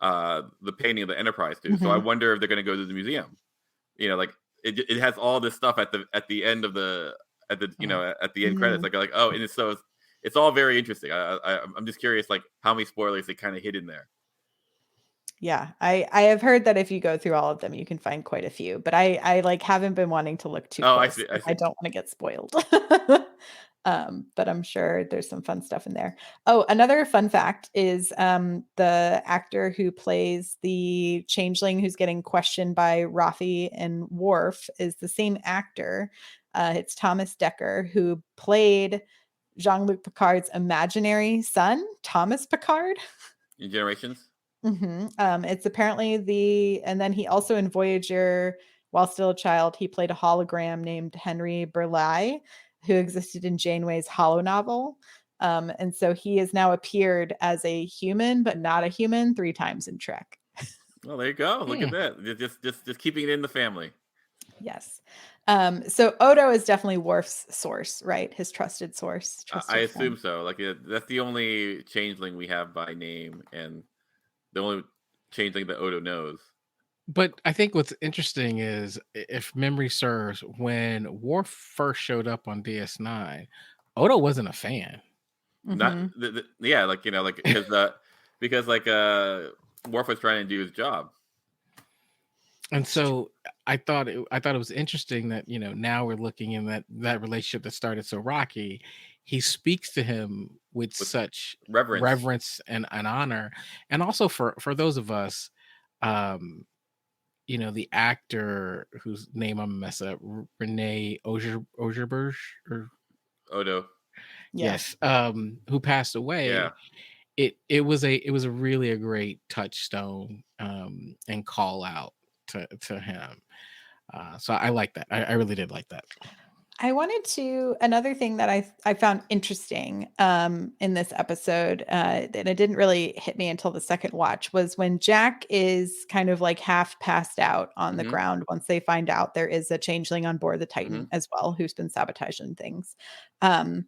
S1: the painting of the Enterprise to.
S2: Mm-hmm.
S1: So I wonder if they're going to go to the museum, it has all this stuff at the end of the at the end credits, and it's all very interesting. I'm just curious, how many spoilers they kind of hid in there.
S2: Yeah, I have heard that if you go through all of them, you can find quite a few, but I haven't been wanting to look too close.
S1: I see.
S2: I don't want to get spoiled. But I'm sure there's some fun stuff in there. Oh, another fun fact is the actor who plays the changeling who's getting questioned by Raffi and Worf is the same actor. It's Thomas Dekker, who played Jean-Luc Picard's imaginary son, Thomas Picard.
S1: In Generations?
S2: Mm-hmm. It's apparently and then he also in Voyager, while still a child, he played a hologram named Henry Burleigh, who existed in Janeway's Hollow novel. And so he has now appeared as a human, but not a human 3 times in Trek.
S1: Well, there you go. Look at that. Just keeping it in the family.
S2: Yes. So Odo is definitely Worf's source, right? His trusted source,
S1: I
S2: trusted
S1: assume
S2: friend.
S1: so. Like that's the only changeling we have by name, and the only changeling that Odo knows.
S3: But I think what's interesting is, if memory serves, when Worf first showed up on DS9, Odo wasn't a fan.
S1: Not
S2: Mhm.
S1: yeah, like like because like Worf was trying to do his job.
S3: And
S2: That's true.
S3: so I thought it was interesting that, now we're looking in that relationship that started so rocky. He speaks to him with
S1: With
S3: such
S1: reverence.
S3: reverence and honor. And also for those of us, um, the actor whose name I'm gonna mess up, Renee Ogerberg, or
S1: Odo.
S2: Yeah.
S3: yes, who passed
S1: Yeah.
S3: away. It was a really a great touchstone, and call out to him. So I like that. I really did like that.
S2: I wanted to another thing that I found interesting in this episode, and it didn't really hit me until the second watch, was when Jack is kind of like half passed out on the
S1: Mm-hmm.
S2: ground once they find out there is a changeling on board the
S1: Mm-hmm.
S2: Titan as well who's been sabotaging things. Um,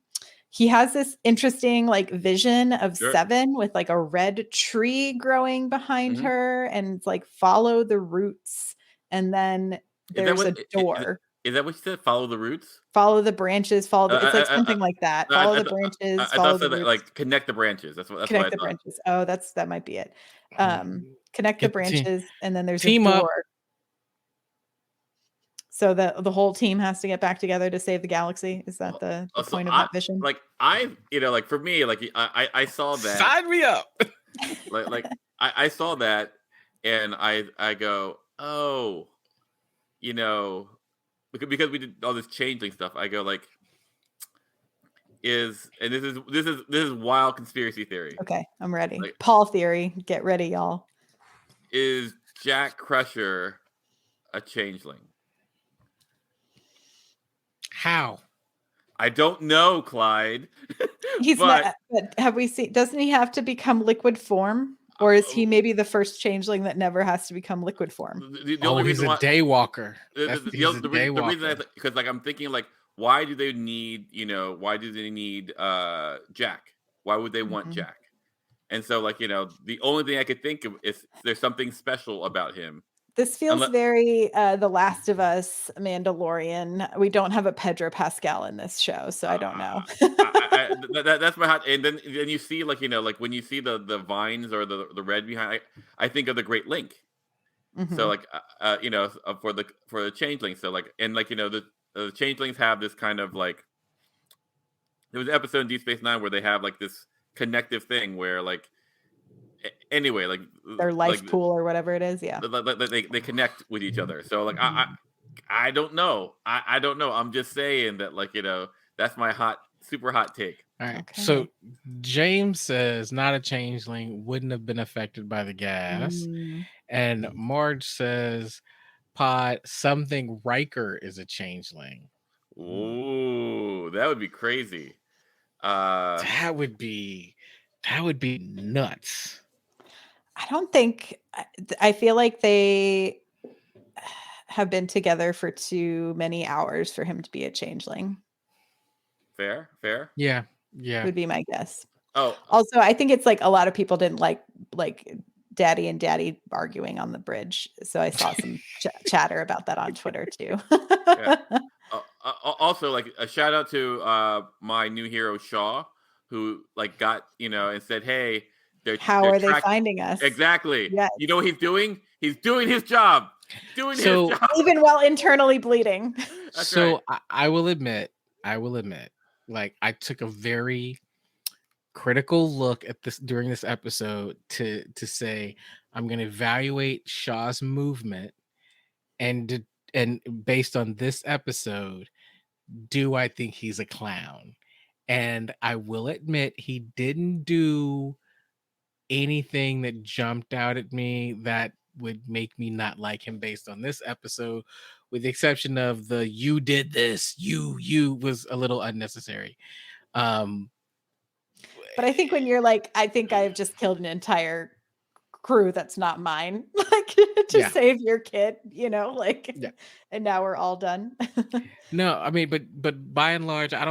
S2: he has this interesting like vision of
S1: Sure.
S2: Seven with like a red tree growing behind
S1: Mm-hmm.
S2: her, and it's like follow the roots, and then
S1: Is that
S2: there's
S1: what
S2: a door.
S1: is that what you said? Follow the roots?
S2: Follow the branches, follow the it's like
S1: I
S2: something like that.
S1: I,
S2: Follow
S1: I,
S2: the
S1: th-
S2: branches,
S1: I thought
S2: follow
S1: so
S2: the
S1: that
S2: roots,
S1: like connect the branches. That's what I
S2: connect the
S1: thought.
S2: branches. Oh, that might be it.
S3: Mm.
S2: Connect the
S3: Get the
S2: branches, and then there's a
S3: team up.
S2: door. So the whole team has to get back together to save the galaxy. Is that the
S1: So
S2: point of that vision?
S1: like for me like I saw that
S3: Sign me up.
S1: like I saw that and I go, oh, because we did all this changing stuff. I go like, and this is wild conspiracy theory.
S2: Okay, I'm ready.
S1: Like,
S2: Paul theory. Get ready, y'all.
S1: is Jack Crusher a changeling?
S3: How?
S1: I don't know, Clyde.
S2: He's
S1: but
S2: not, but have we seen, doesn't he have to become liquid form? Or is he maybe the first changeling that never has to become liquid form?
S1: the
S3: Oh,
S1: only
S3: he's
S1: reason
S3: a
S1: why
S3: daywalker. He's a
S1: the reason
S3: daywalker.
S1: because like I'm thinking like why do they need Jack? Why would they want
S2: Mhm.
S1: Jack? And so like the only thing I could think of is there's something special about him.
S2: This feels
S1: Unless
S2: very The Last of Us, Mandalorian. We don't have a Pedro Pascal in this show, so I don't know.
S1: that's my hot. And then you see like like when you see the vines or the red behind, I think of the Great Link. So
S2: Mhm.
S1: like for the changelings. So like and like the changelings have this kind of like there was an episode in Deep Space Nine where they have like this connective thing where like anyway
S2: Their
S1: like
S2: life pool or whatever it is, yeah.
S1: they connect with each other. So like I don't know. I don't know. I'm just saying that like that's my super hot take.
S3: All right.
S2: Okay.
S3: So James says not a changeling, wouldn't have been affected by the gas.
S2: Mm.
S3: And Marge says, Pod, something Riker is a changeling.
S1: Ooh, that would be crazy.
S3: That would be nuts.
S2: I don't think I feel like they have been together for too many hours for him to be a changeling.
S1: Fair.
S3: Yeah.
S2: Would be my guess.
S1: Oh,
S2: Also, I think it's like a lot of people didn't like daddy and daddy arguing on the bridge. So I saw some chatter about that on Twitter too.
S1: yeah. Also, like a shout out to my new hero Shaw, who like got and said, "Hey,
S2: How
S1: they're
S2: are they finding us?
S1: exactly.
S2: Yes.
S1: You know what he's doing? He's doing his job. Doing his
S3: So-
S1: job.
S2: Even while internally bleeding.
S1: That's
S3: So
S1: right.
S3: I will admit, like I took a very critical look at this during this episode to say I'm going to evaluate Shaw's movement and based on this episode, do I think he's a clown? And I will admit he didn't do anything that jumped out at me that would make me not like him based on this episode, with the exception of the "you did this, you" was a little unnecessary.
S2: But I think when you're like, I think I've just killed an entire crew that's not mine, like to
S3: Yeah.
S2: save your kid, you know, like,
S3: Yeah.
S2: and now we're all done.
S3: No, I mean, but by and large, I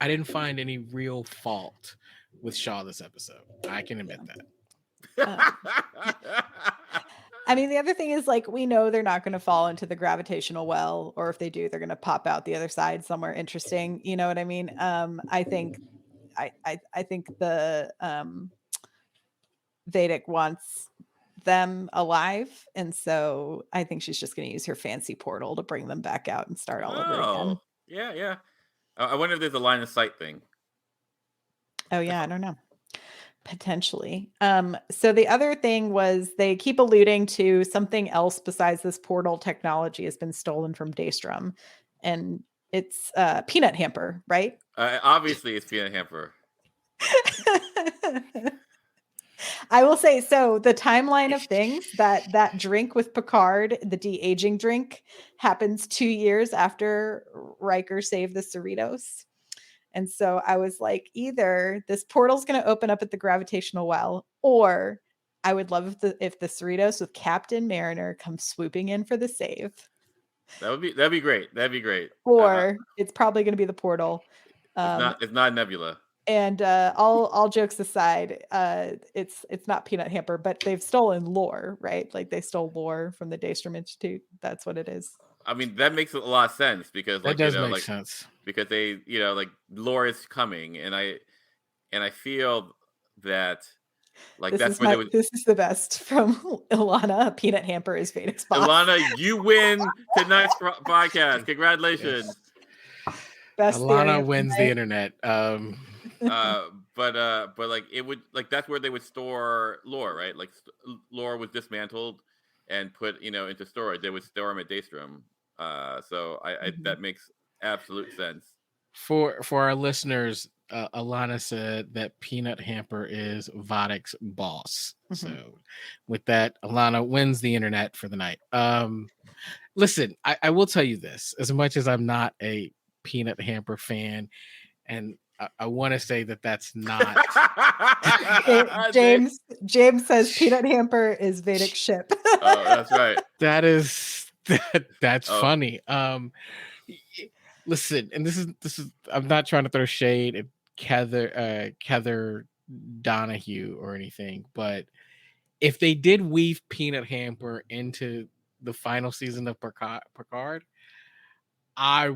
S3: didn't find any real fault with Shaw this episode. I can admit that.
S2: I mean, the other thing is like we know they're not going to fall into the gravitational well, or if they do, they're going to pop out the other side somewhere interesting. You know what I mean? I think I think the Vedic wants them alive, and so I think she's just going to use her fancy portal to bring them back out and start all over again.
S1: Oh, yeah. I wonder if there's a line of sight thing.
S2: Oh yeah, I don't know. Potentially. So the other thing was they keep alluding to something else besides this portal technology has been stolen from Daystrom, and it's peanut hamper, right?
S1: Obviously, it's peanut hamper.
S2: I will say, so the timeline of things, that drink with Picard, the de-aging drink, happens 2 years after Riker saved the Cerritos. And so I was like, either this portal's going to open up at the gravitational well, or I would love if the Cerritos with Captain Mariner come swooping in for the save.
S1: That'd be great. That'd be great.
S2: Or it's probably going to be the portal.
S1: It's not Nebula.
S2: And all jokes aside, it's not peanut hamper, but they've stolen lore, right? Like they stole lore from the Daystrom Institute. That's what it is.
S1: I mean, that makes a lot of sense because, like,
S3: That does
S1: you know,
S3: make
S1: like
S3: sense.
S1: because they, you know, like lore is coming, and I feel that like
S2: This
S1: that's
S2: is
S1: where they would.
S2: this is the best from Ilana. Peanut hamper is Vedic's boss.
S1: Ilana, you win tonight's podcast. Congratulations.
S2: Best theory
S3: Alana
S2: of
S3: wins
S2: the
S3: the
S2: night.
S3: internet.
S1: But like it would, like that's where they would store lore, right? Like lore was dismantled and put, you know, into storage. They would store them at Daystrom. So I that makes absolute sense.
S3: For our listeners, Alana said that peanut hamper is Vodic's boss. So with that, Alana wins the internet for the night. Listen, I will tell you this, as much as I'm not a peanut hamper fan, and I want to say that that's not
S2: James says peanut hamper is Vedic ship.
S1: Oh, that's right.
S3: That's funny. Listen, and this is I'm not trying to throw shade at Heather Donahue or anything, but if they did weave peanut hamper into the final season of Picard, I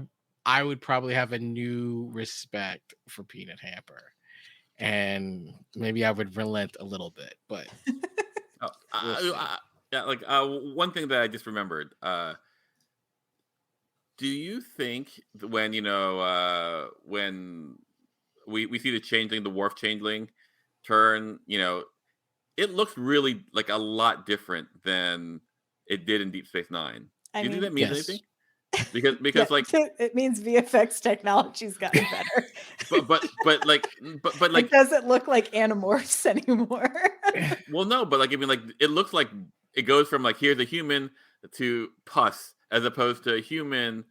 S3: would probably have a new respect for peanut hamper, and maybe I would relent a little bit, but
S1: yeah, like one thing that I just remembered. Do you think when, you know, when we see the changeling, the Worf changeling turn, you know, it looks really like a lot different than it did in Deep Space Nine. Do you think that means anything? Because
S2: Yeah,
S1: like
S2: it means VFX technology's gotten better.
S1: but like
S2: it doesn't look like Animorphs anymore.
S1: Well, no, but like I mean, like it looks like it goes from like here's a human to pus, as opposed to a human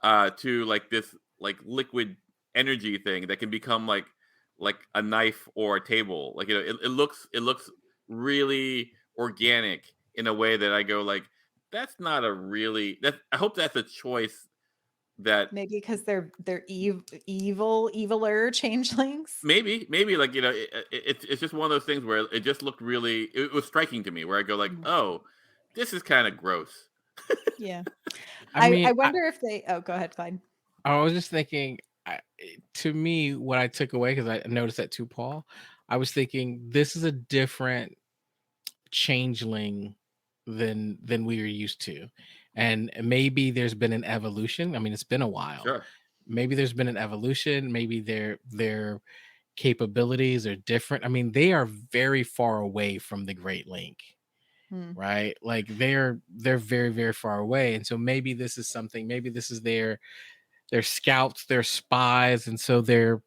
S1: to like this like liquid energy thing that can become like a knife or a table. Like, you know, it looks really organic in a way that I go like, that's not a really, that I hope that's a choice that
S2: maybe because they're eviler changelings.
S1: Maybe like, you know, it's just one of those things where it just looked really, it was striking to me where I go like, oh, this is kind of gross.
S2: Yeah.
S3: I
S2: wonder if they, oh, go ahead, Clyde.
S3: I was just thinking, to me, what I took away, because I noticed that too, Paul, I was thinking this is a different changeling than we were used to, and maybe there's been an evolution. I mean, it's been a while.
S1: Sure.
S3: Maybe there's been an evolution. Maybe their capabilities are different. I mean, they are very far away from the Great Link, right? Like they're very, very far away, and so maybe this is something. Maybe this is their scouts, their spies, and so they're,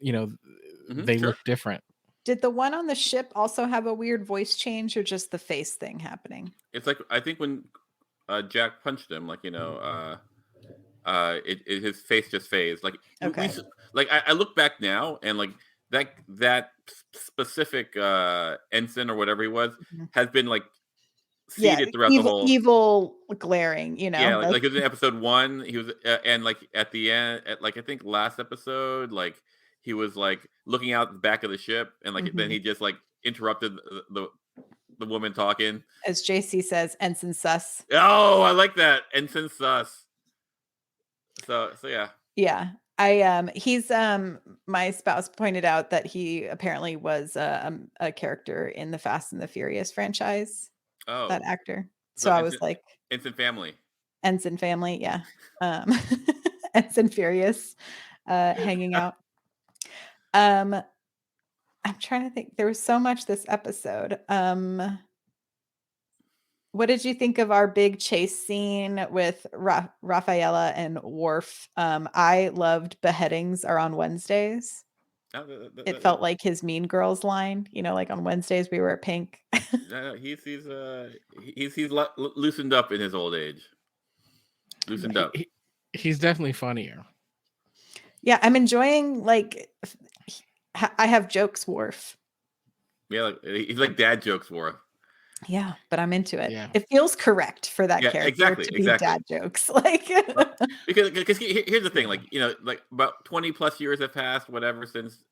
S3: you know, they look different.
S2: Did the one on the ship also have a weird voice change, or just the face thing happening?
S1: It's like, I think when Jack punched him, like, you know, his face just phased. Like,
S2: okay.
S1: I look back now and like that specific ensign or whatever he was
S2: Mhm.
S1: has been like
S2: Yeah,
S1: seeded throughout the
S2: evil,
S1: whole.
S2: evil glaring,
S1: Yeah,
S2: like
S1: like it was in episode 1. He was, and like at the end, at like I think last episode, like he was like looking out the back of the ship, and like then
S2: Mhm.
S1: he just like interrupted the woman talking.
S2: as JC says, Ensign sus.
S1: Oh, I like that. Ensign sus. So yeah.
S2: Yeah. He's my spouse pointed out that he apparently was a character in the Fast and the Furious franchise, that
S1: Oh,
S2: actor.
S1: so
S2: So I was like,
S1: Ensign family.
S2: Ensign family, yeah. Um Ensign Furious hanging out. Um I'm trying to think. There was so much this episode. What did you think of our big chase scene with Rafaela and Worf? I loved beheadings are on Wednesdays. It felt like his Mean Girls line, like on Wednesdays we wear pink.
S1: No, he's loosened up in his old age. Loosened up.
S3: He's definitely funnier.
S2: Yeah, I'm enjoying I have jokes, Worf.
S1: Yeah, like, he's like dad jokes for.
S2: Yeah, but I'm into it.
S3: Yeah.
S2: It feels correct for that character
S1: exactly,
S2: to be
S1: exactly.
S2: dad jokes.
S1: Because here's the thing, like like about 20 plus years have passed, whatever, since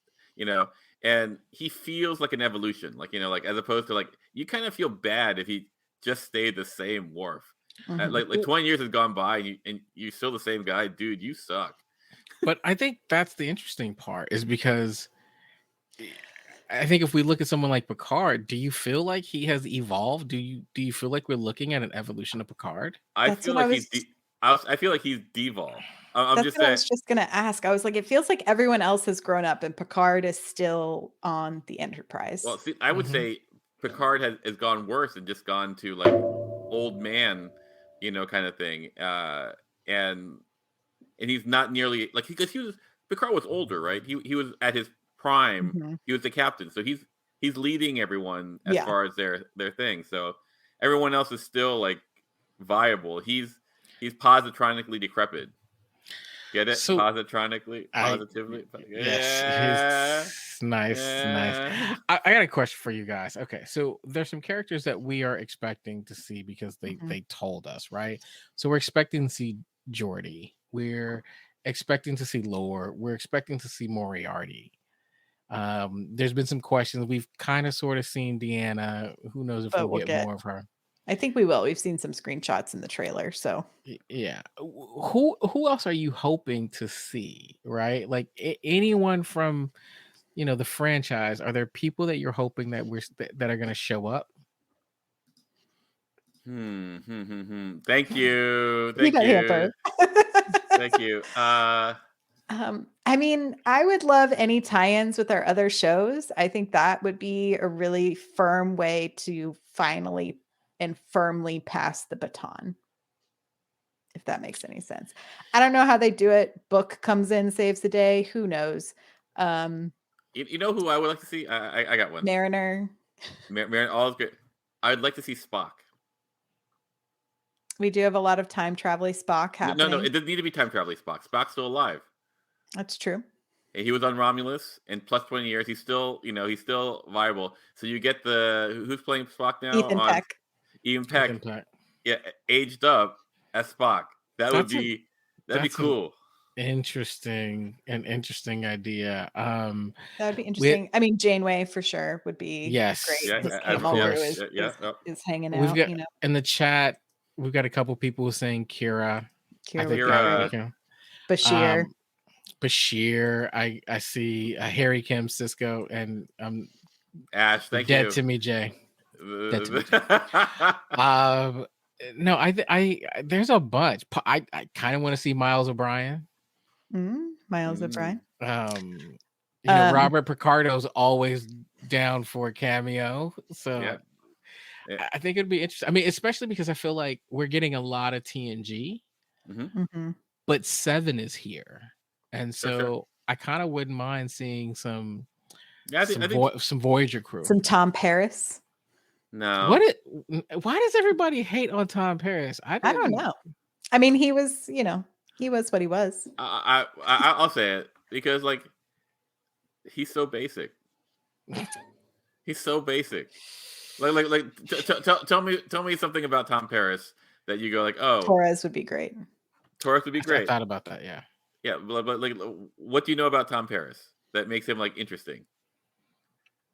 S1: and he feels like an evolution, like like as opposed to like you kind of feel bad if he just stayed the same Worf.
S2: Mhm.
S1: Like 20 years has gone by and you're still the same guy, dude. You suck.
S3: But I think that's the interesting part, is because I think if we look at someone like Picard, do you feel like he has evolved? Do you feel like we're looking at an evolution of Picard?
S1: I
S2: That's
S1: feel
S2: what I
S1: like
S2: was.
S1: I feel like he's devolved. I'm
S2: That's
S1: just
S2: what I
S1: saying.
S2: was just gonna ask. I was like, it feels like everyone else has grown up and Picard is still on the Enterprise.
S1: Well, see, I would
S3: Mhm.
S1: say Picard has gone worse and just gone to like old man, kind of thing. And he's not nearly like because Picard was older, right? He was at his prime.
S2: Mhm.
S1: He was the captain, so he's leading everyone as
S2: Yeah.
S1: far as their thing. So everyone else is still like viable. He's positronically decrepit. Get it?
S3: So
S1: Positively.
S3: yes, nice.
S1: Yeah.
S3: I got a question for you guys. Okay, so there's some characters that we are expecting to see because they told us, right? So we're expecting to see Geordi. We're expecting to see Lore. We're expecting to see Moriarty. There's been some questions. We've kind of sort of seen Deanna. Who knows if
S2: But
S3: we'll
S2: we'll
S3: get more of her.
S2: I think we will. We've seen some screenshots in the trailer. So
S3: Yeah. Who else are you hoping to see, right? Like anyone from the franchise. Are there people that you're hoping that that are going to show up?
S1: Thank you.
S2: you got hamper.
S1: Thank you.
S2: I mean, I would love any tie-ins with our other shows. I think that would be a really firm way to finally and firmly pass the baton. If that makes any sense. I don't know how they do it. Book comes in, saves the day. Who knows?
S1: You know who I would like to see? I got one.
S2: Mariner.
S1: Mariner, all is good. I'd like to see Spock.
S2: We do have a lot of time traveling Spock happening.
S1: No, it doesn't need to be time traveling Spock. Spock's still alive.
S2: That's true.
S1: He was on Romulus, and plus 20 years, he's still, he's still viable. So you get who's playing Spock now?
S2: Ethan Peck.
S1: Ethan Peck. Yeah, aged up as Spock. That'd be cool.
S3: Interesting idea.
S2: That'd be interesting. I mean, Janeway for sure would be
S3: yes,
S2: great.
S1: Yes,
S2: Cam is hanging out.
S3: We've got in the chat. We've got a couple people saying Kira.
S2: Kira. Bashir.
S3: Bashir. I see Harry, Kim, Cisco, and
S1: Ash. Thank
S3: dead
S1: you.
S3: To me, Jay. Dead to me, Jay. No, I there's a bunch. I kind of want to see Miles O'Brien.
S2: Miles O'Brien.
S3: Robert Picardo's always down for a cameo, so
S1: yeah.
S3: I think it'd be interesting. I mean, especially because I feel like we're getting a lot of TNG, but Seven is here, and so I kind of wouldn't mind seeing some Voyager crew,
S2: some Tom Paris.
S1: No,
S3: why does everybody hate on Tom Paris?
S2: I don't know. I mean, he was, he was what he was.
S1: I'll say it because like he's so basic. He's so basic. Tell me something about Tom Paris that you go like, oh,
S2: Torres would be great.
S1: Torres would be
S3: I
S1: great.
S3: thought about that. Yeah.
S1: Yeah, but like, what do you know about Tom Paris that makes him like interesting?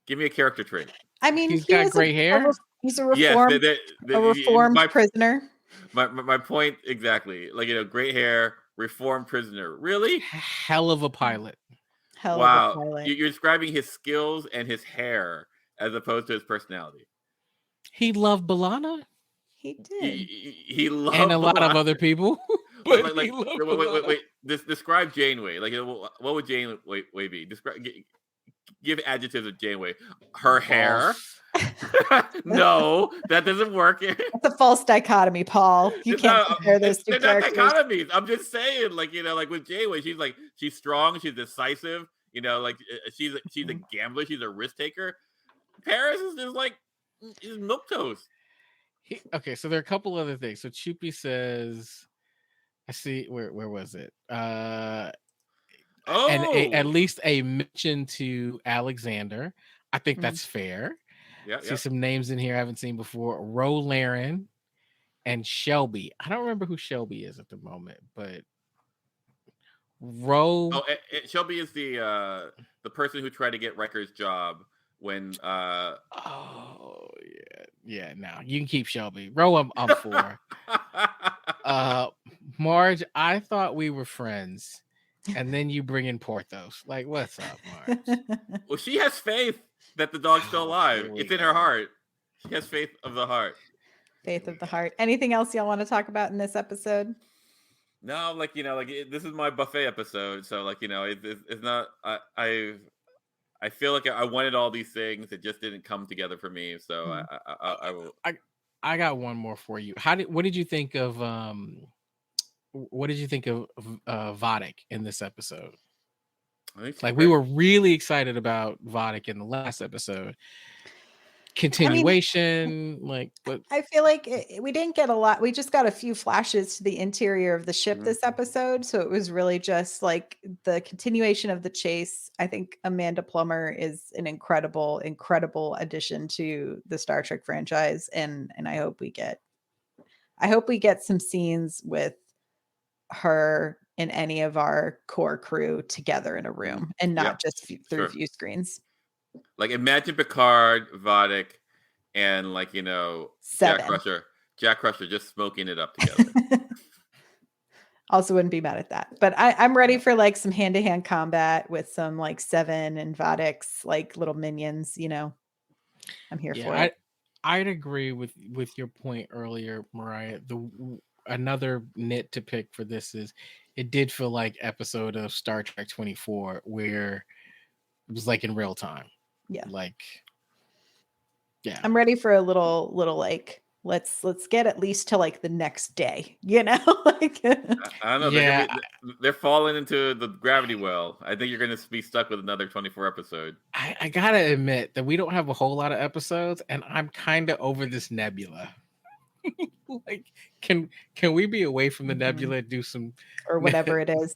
S1: Give me a character trait.
S2: I mean,
S3: He's
S2: he
S3: got
S2: was
S3: gray hair.
S2: He's a
S1: Yes,
S2: reformed prisoner.
S1: My point exactly. Like, great hair, reformed prisoner. Really?
S3: Hell of a pilot.
S2: Hell
S1: Wow.
S2: of a pilot.
S1: You're describing his skills and his hair as opposed to his personality.
S3: He loved B'Elanna.
S2: He did.
S1: He loved
S3: And a lot of
S1: B'Elanna.
S3: other people. But
S1: Like,
S3: he loved
S1: wait. Describe Janeway. Like, what would Janeway be? Give adjectives of Janeway. Her hair. No, that doesn't work.
S2: It's a false dichotomy, Paul. You can't compare those two
S1: They're not
S2: characters.
S1: dichotomies. I'm just saying, like, like with Janeway, she's strong, she's decisive. Like she's a gambler, she's a risk taker. Paris is just like he's milquetoast.
S3: Okay, so there are a couple other things. So Chupi says, I see where was it? And at least a mention to Alexander. I think that's fair.
S1: Yeah.
S3: See some names in here I haven't seen before. Ro Laren and Shelby. I don't remember who Shelby is at the moment, but Ro.
S1: Oh, Shelby is the person who tried to get Riker's job when.
S3: Oh yeah. Now you can keep Shelby. Ro, I'm for. Marge, I thought we were friends, and then you bring in Porthos. Like, what's up, Marge?
S1: Well, she has faith that the dog's still alive. It's in her heart. She has faith of the heart.
S2: Faith of the heart. Anything else y'all want to talk about in this episode?
S1: No, like this is my buffet episode, so like it's not. I feel like I wanted all these things. It just didn't come together for me. So I will.
S3: I got one more for you. What did you think of Vodic in this episode? Like, we were really excited about Vodic in the last episode. Continuation, but
S2: I feel like we didn't get a lot. We just got a few flashes to the interior of the ship this episode, so it was really just like the continuation of the chase. I think Amanda Plummer is an incredible addition to the Star Trek franchise, and I hope we get some scenes with her and any of our core crew together in a room and not just through view screens.
S1: Like, imagine Picard, Vodic, and Jack Crusher just smoking it up together.
S2: Also wouldn't be mad at that. But I'm ready for like some hand-to-hand combat with some like Seven and Vodic's like little minions, I'm here for it.
S3: I'd agree with your point earlier, Myrriah. Another nit to pick for this is it did feel like episode of Star Trek 24 where it was like in real time.
S2: Yeah.
S3: I'm
S2: ready for a little like let's get at least to like the next day,
S1: I don't know. Yeah. They're falling into the gravity well. I think you're going to be stuck with another 24 episode.
S3: I gotta admit that we don't have a whole lot of episodes, and I'm kind of over this nebula. Like, can we be away from the nebula, do some
S2: or whatever it is,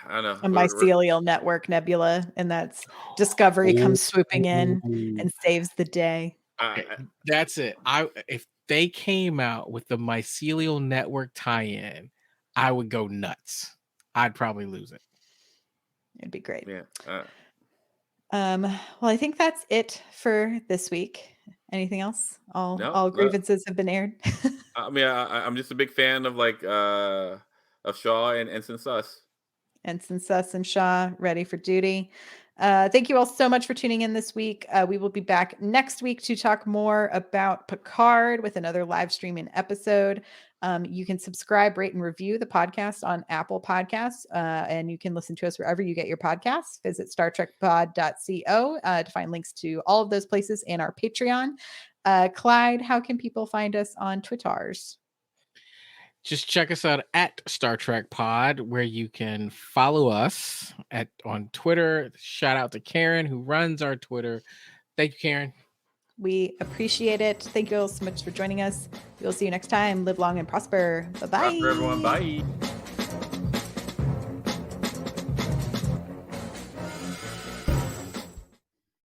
S1: I don't know,
S2: a mycelial network nebula, and that's Discovery comes swooping in and saves the day.
S3: That's it. If they came out with the mycelial network tie-in, I would go nuts. I'd probably lose it.
S2: It'd be great.
S1: Yeah.
S2: Well, I think that's it for this week. Anything else? All grievances have been aired.
S1: I mean, I'm just a big fan of of Shaw and Ensign Sus.
S2: Ensign Sus and Shaw ready for duty. Thank you all so much for tuning in this week. We will be back next week to talk more about Picard with another live streaming episode. You can subscribe, rate, and review the podcast on Apple Podcasts, and you can listen to us wherever you get your podcasts. Visit StarTrekPod.co to find links to all of those places and our Patreon. Clyde, how can people find us on Twitters?
S3: Just check us out at Star Trek Pod, where you can follow us on Twitter. Shout out to Karen, who runs our Twitter. Thank you, Karen.
S2: We appreciate it. Thank you all so much for joining us. We'll see you next time. Live long and prosper. Bye-bye.
S1: Prosper, everyone. Bye.